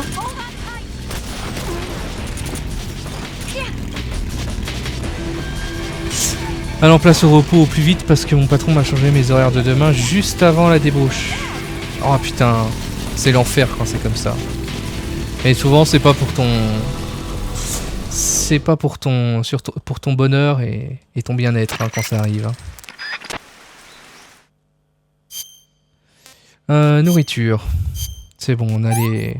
Allons, place au repos au plus vite parce que mon patron m'a changé mes horaires de demain juste avant la débauche. Oh putain, c'est l'enfer quand c'est comme ça. Et souvent c'est pas pour ton... C'est pas pour ton... pour ton bonheur et ton bien-être hein, quand ça arrive. Hein. Nourriture. C'est bon, on a les...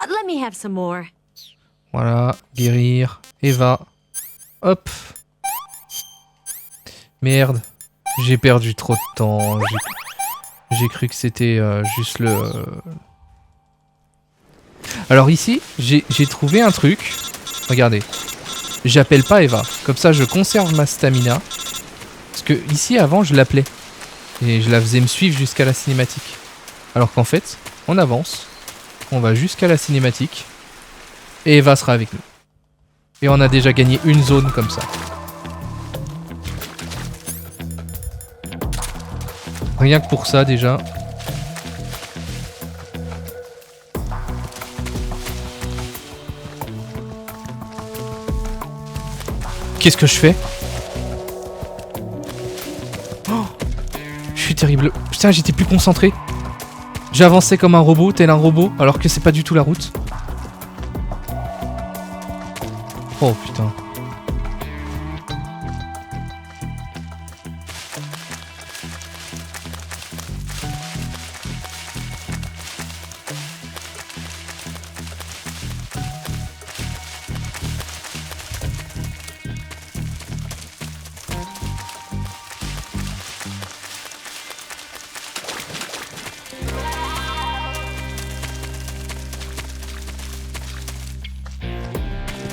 Let me have some more. Voilà, guérir. Eva. Hop. Merde, j'ai perdu trop de temps. J'ai cru que c'était juste le... Alors ici, j'ai trouvé un truc. Regardez. J'appelle pas Eva. Comme ça, je conserve ma stamina. Parce que ici, avant, je l'appelais. Et je la faisais me suivre jusqu'à la cinématique. Alors qu'en fait, on avance. On va jusqu'à la cinématique. Et Eva sera avec nous. Et on a déjà gagné une zone comme ça. Rien que pour ça déjà. Qu'est-ce que je fais? Oh, je suis terrible. Putain, j'étais plus concentré. J'avançais comme un robot, tel un robot, alors que c'est pas du tout la route. Oh putain.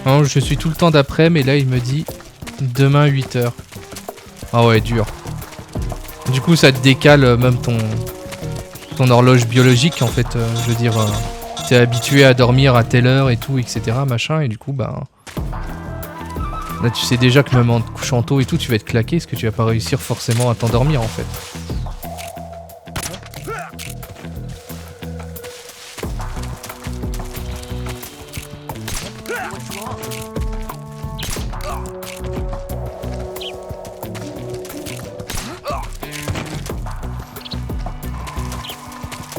Non, je suis tout le temps d'après, mais là il me dit demain 8h. Ah ouais, dur. Du coup, ça te décale même ton horloge biologique en fait. Je veux dire, t'es habitué à dormir à telle heure et tout, etc. Machin, et du coup, bah. Là, tu sais déjà que même en te couchant tôt et tout, tu vas être claqué parce que tu vas pas réussir forcément à t'endormir en fait.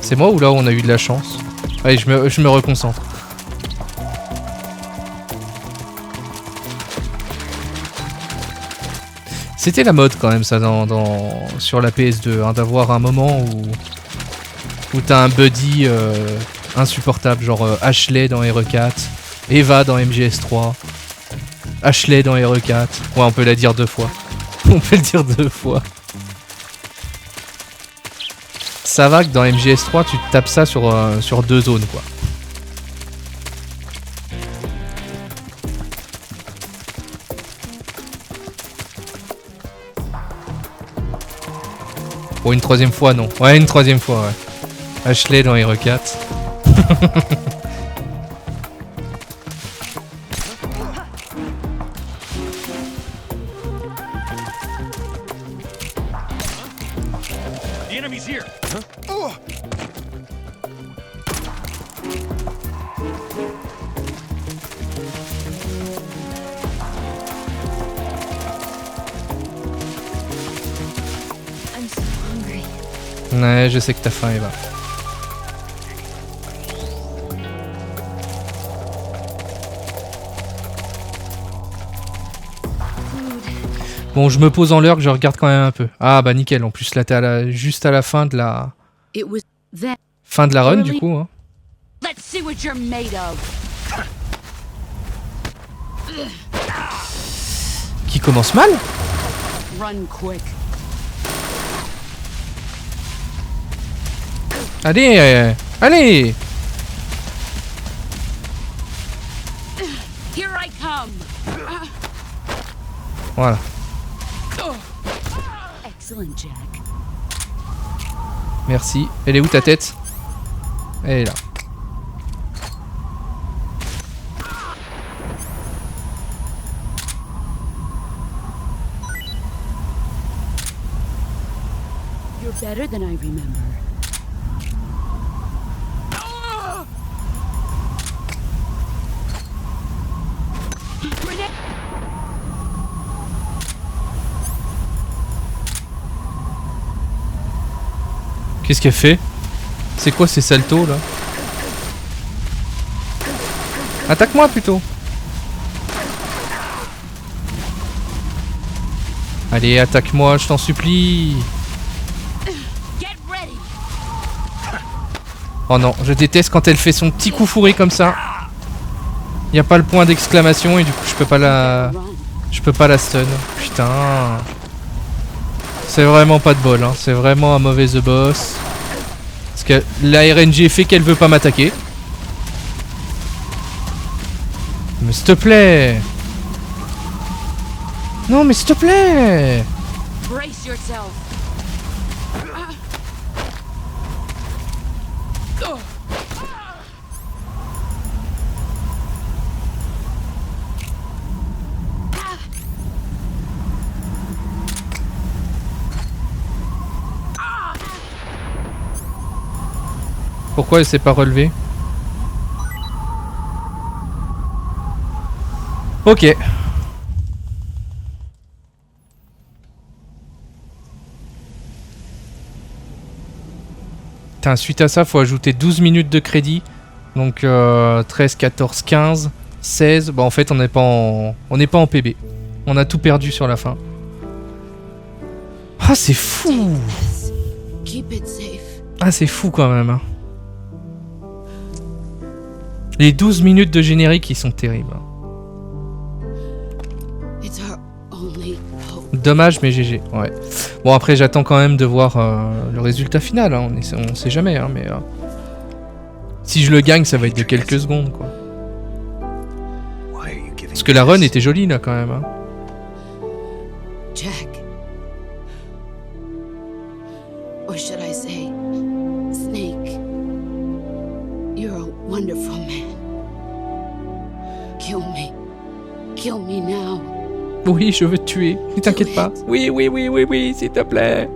C'est moi ou là où on a eu de la chance? Allez, je me reconcentre. C'était la mode quand même ça sur la PS2, hein, d'avoir un moment où t'as un buddy insupportable, genre Ashley dans RE4, Eva dans MGS3, Ashley dans RE4. Ouais, on peut la dire 2 fois. On peut le dire 2 fois. Ça va que dans MGS3 tu te tapes ça sur 2 zones quoi. Pour une 3e fois non. Ouais, une 3e fois ouais. Ashley dans Hero 4. The enemy's here. I'm so hungry. Ouais, je sais que t'as faim, Eva. Bon, je me pose en l'heure que je regarde quand même un peu. Ah bah nickel, en plus là t'es juste à la fin de la It was then. run du coup. Hein. Let's see what you're made of. Qui commence mal. Run quick. Allez, allez. Here I come. Voilà. Excellent, Jack. Merci. Elle est où ta tête? Elle est là. You're better than I remember. Qu'est-ce qu'elle fait? C'est quoi ces saltos là? Attaque-moi plutôt. Allez, attaque-moi, je t'en supplie. Get ready. Oh non, je déteste quand elle fait son petit coup fourré comme ça. Y a pas le point d'exclamation et du coup je peux pas la... Run. Je peux pas la stun. Putain. C'est vraiment pas de bol, hein. C'est vraiment un mauvais The Boss. Parce que la RNG fait qu'elle veut pas m'attaquer. Mais s'il te plaît. Non mais s'il te plaît. Brace yourself. Pourquoi elle s'est pas relevée? Ok. Putain, suite à ça, faut ajouter 12 minutes de crédit. Donc 13, 14, 15, 16. Bah en fait, on n'est pas en PB. On a tout perdu sur la fin. Ah, c'est fou. Keep it safe. Ah, c'est fou quand même. Hein. Les 12 minutes de générique, ils sont terribles. It's our only hope. Dommage, mais GG. Ouais. Bon, après, j'attends quand même de voir le résultat final. Hein. On sait jamais, hein, mais si je le gagne, ça va être de quelques secondes, quoi. Why are you giving Parce que la run était jolie là, quand même. Hein. Jack. Or should I say, Snake. You're a wonderful man. Kill me. Kill me now. Oui, je veux te tuer. Ne t'inquiète pas. Oui, oui, oui, oui, oui, s'il te plaît.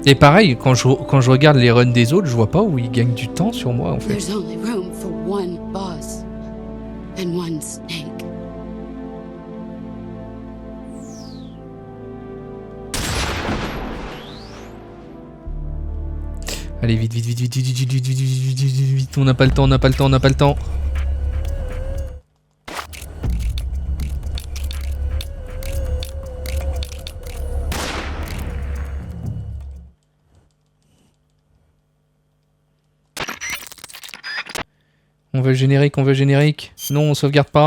Et pareil, quand je regarde les runs des autres, je vois pas où ils gagnent du temps sur moi en fait. There's only room for one boss and one snake. Allez, vite, vite, vite, vite, vite, vite, vite, vite, vite, vite, vite, vite, vite. On n'a pas le temps, on n'a pas le temps, on n'a pas le temps. On veut le générique, on veut le générique. Non, on sauvegarde pas.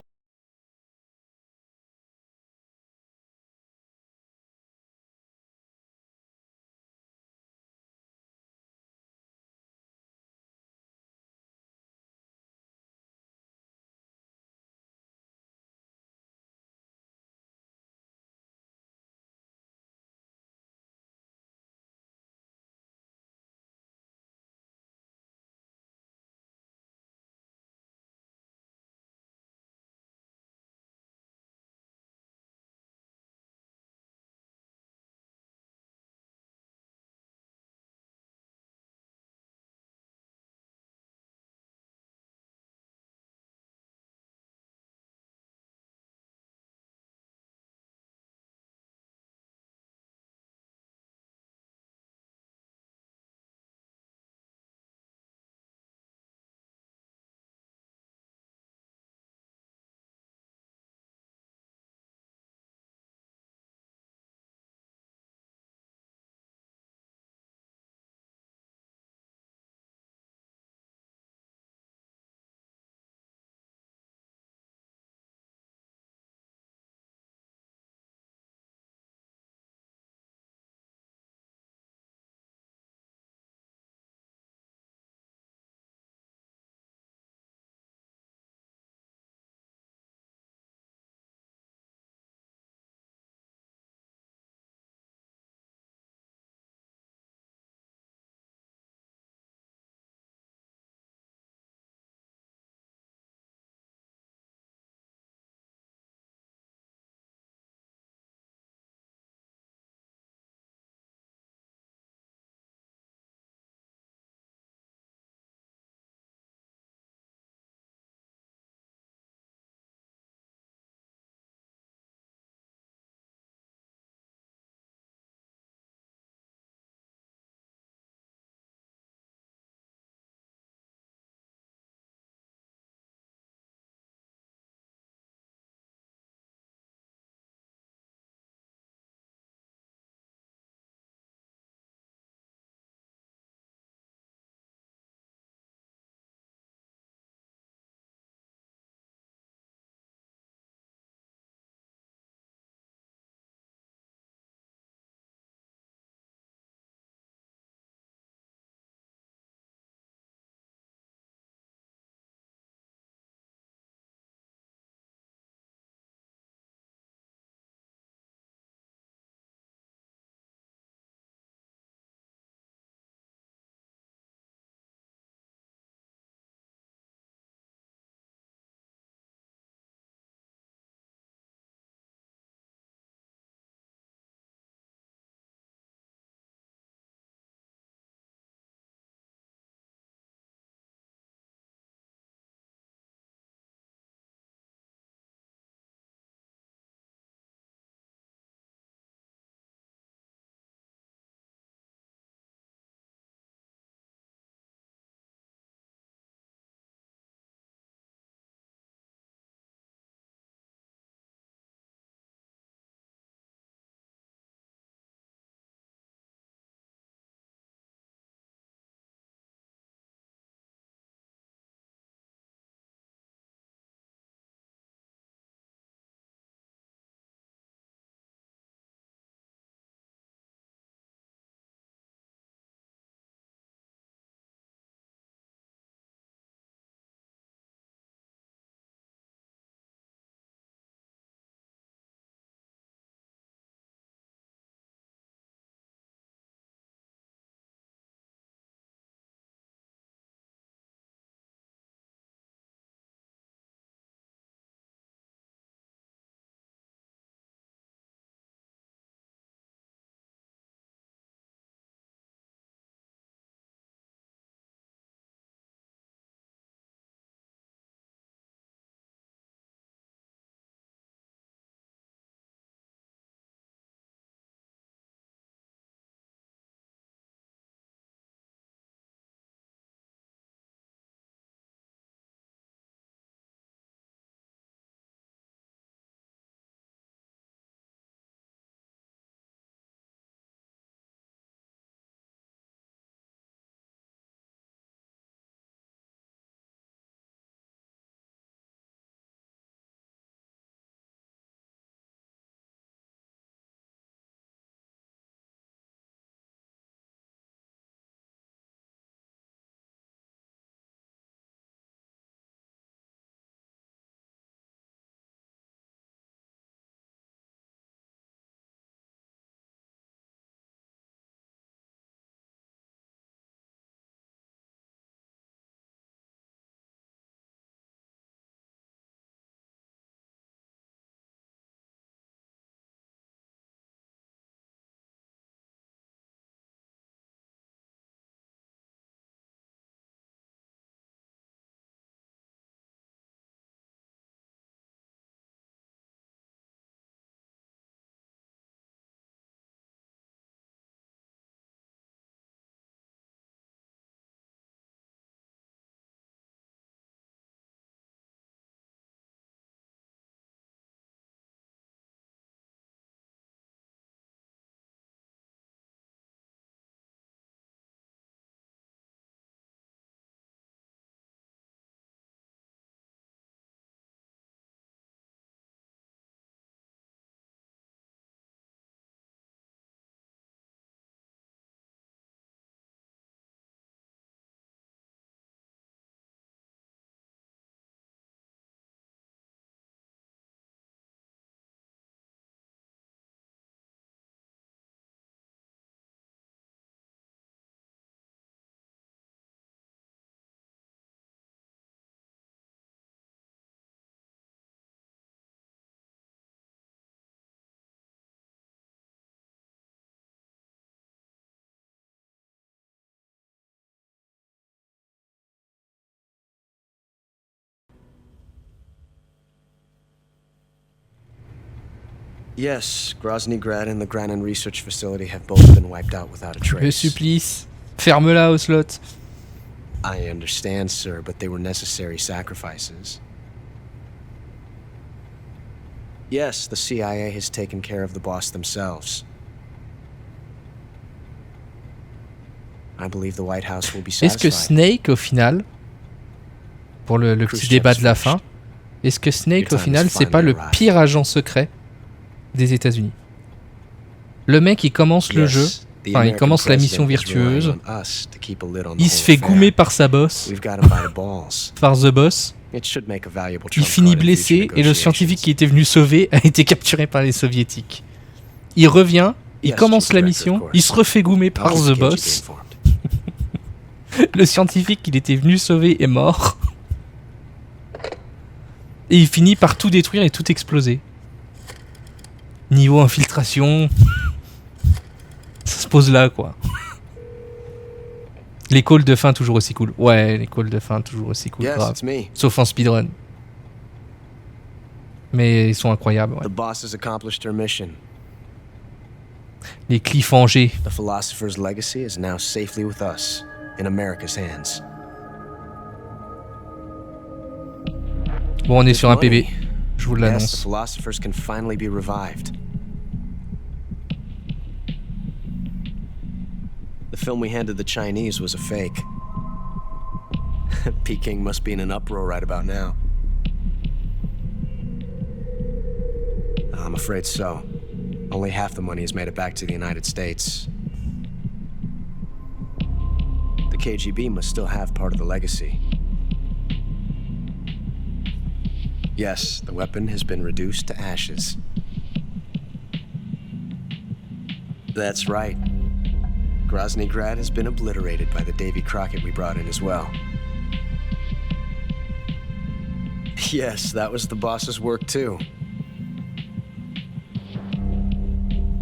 Yes, Grozny Grad and the Granin Research Facility have both been wiped out without a Le trace. supplice. Ferme-la, Ocelot. I understand, sir, but they were necessary sacrifices. Yes, the CIA has taken care of the boss themselves. I believe the White House will be Est-ce que satisfied. Snake, au final, pour le petit Khrushchev's débat de la first. fin, est-ce que Snake, au Your time final, has c'est pas finally le arrived. pire agent secret des États-Unis? Le mec, il commence le Yes, jeu, the enfin, il American commence la mission president is relying virtueuse, on us to keep a lid on the il whole se fait affair. goumer par sa boss, We've got him by the balls. par The Boss, It should make a valuable il trump finit card in future blessé et le scientifique qui negotiations. était venu sauver a été capturé par les soviétiques. Il revient, il Yes, commence Chief la Director, mission, of course. il se refait goumer I'll par keep The KGB Boss, informed. le scientifique qu'il était venu sauver est mort. Et il finit par tout détruire et tout exploser. Niveau infiltration, ça se pose là, quoi. Les calls de fin toujours aussi cool. Ouais, les calls de fin toujours aussi cool, Yes, grave. it's me. Sauf en speedrun. Mais ils sont incroyables, ouais. The boss has accomplished her mission. Les cliffhangers. The philosopher's legacy is now safely with us, in America's hands. Bon, on est sur un Money. PB. Je vous Yes, the l'annonce. philosophers can finally be revived. The film we handed the Chinese was a fake. Peking must be in an uproar right about now. I'm afraid so. Only half the money has made it back to the United States. The KGB must still have part of the legacy. Yes, the weapon has been reduced to ashes. That's right. Grozny Grad has been obliterated by the Davy Crockett we brought in as well. Yes, that was the boss's work too.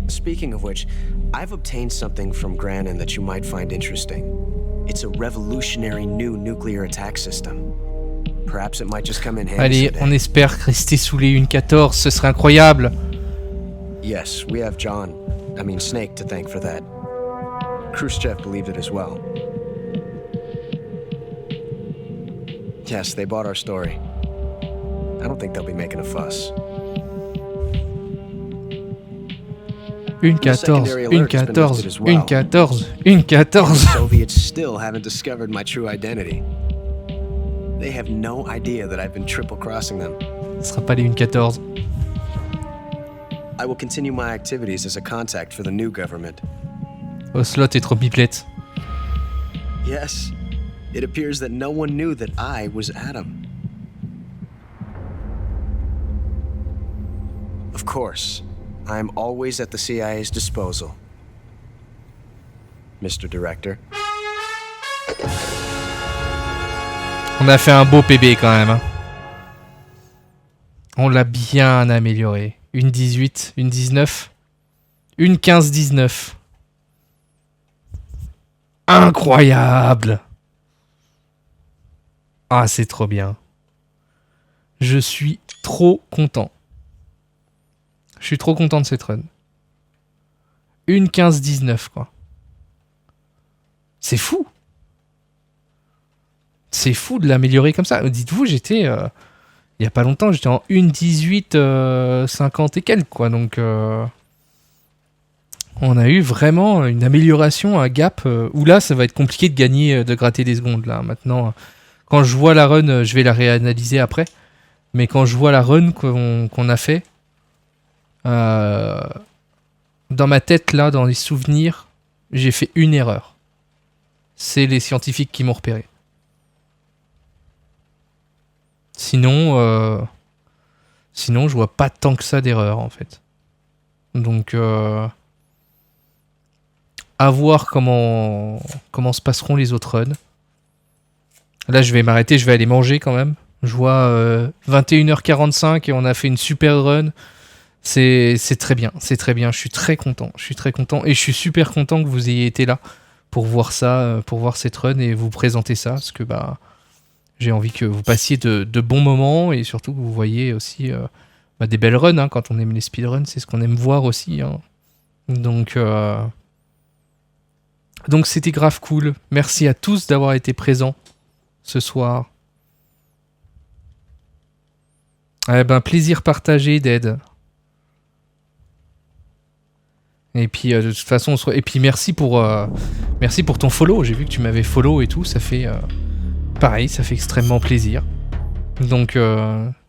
Speaking of which, I've obtained something from Granin that you might find interesting. It's a revolutionary new nuclear attack system. Perhaps it might just come in handy Allez, today. on espère rester sous les 1.14, ce serait incroyable. Yes, we have Snake to thank for that. Khrushchev believed it as well. Yes, they bought our story. I don't think they'll be making a fuss. 1.14, 1.14, 1.14, 1.14. The Soviets still haven't discovered my true identity. They have no idea that I've been triple-crossing them. Ce sera pas les 1.14. I will continue my activities as a contact for the new government. Ocelot est trop pipelette. Yes, it appears that no one knew that I was Adam. Of course, I am always at the CIA's disposal. Mr. Director. On a fait un beau PB quand même. Hein. On l'a bien amélioré. Une 18, une 19, une 15-19. Incroyable! Ah, c'est trop bien. Je suis trop content. Je suis trop content de cette run. Une 15-19, quoi. C'est fou! C'est fou de l'améliorer comme ça. Dites-vous, j'étais... il y a pas longtemps, j'étais en 1.18, 50 et quelques, quoi. Donc... on a eu vraiment une amélioration, un gap où là ça va être compliqué de gagner, de gratter des secondes là. Maintenant, quand je vois la run, je vais la réanalyser après, mais quand je vois la run qu'on a fait, dans ma tête là, dans les souvenirs, j'ai fait une erreur. C'est les scientifiques qui m'ont repéré. Sinon, je vois pas tant que ça d'erreur en fait. Donc... à voir comment se passeront les autres runs. Là, je vais m'arrêter, je vais aller manger quand même. Je vois 21h45 et on a fait une super run. C'est très bien, c'est très bien. Je suis très content et je suis super content que vous ayez été là pour voir ça, pour voir cette run et vous présenter ça, parce que bah j'ai envie que vous passiez de bons moments et surtout que vous voyez aussi des belles runs, hein, quand on aime les speedruns, c'est ce qu'on aime voir aussi. Hein. Donc c'était grave cool. Merci à tous d'avoir été présents ce soir. Eh ben, plaisir partagé, Dead. Et puis de toute façon, et puis merci pour ton follow. J'ai vu que tu m'avais follow et tout. Ça fait pareil, ça fait extrêmement plaisir. Donc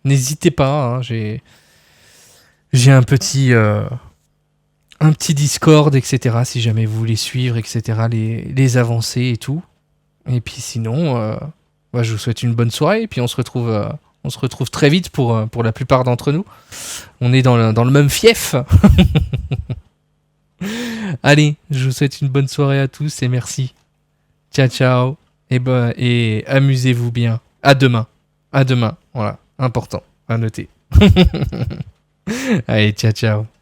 n'hésitez pas. Hein, j'ai un petit Discord, etc. Si jamais vous voulez suivre, etc. Les avancées et tout. Et puis sinon, je vous souhaite une bonne soirée. Et puis on se retrouve très vite pour la plupart d'entre nous. On est dans le même fief. Allez, je vous souhaite une bonne soirée à tous et merci. Ciao, ciao. Et amusez-vous bien. À demain. À demain. Voilà, important à noter. Allez, ciao, ciao.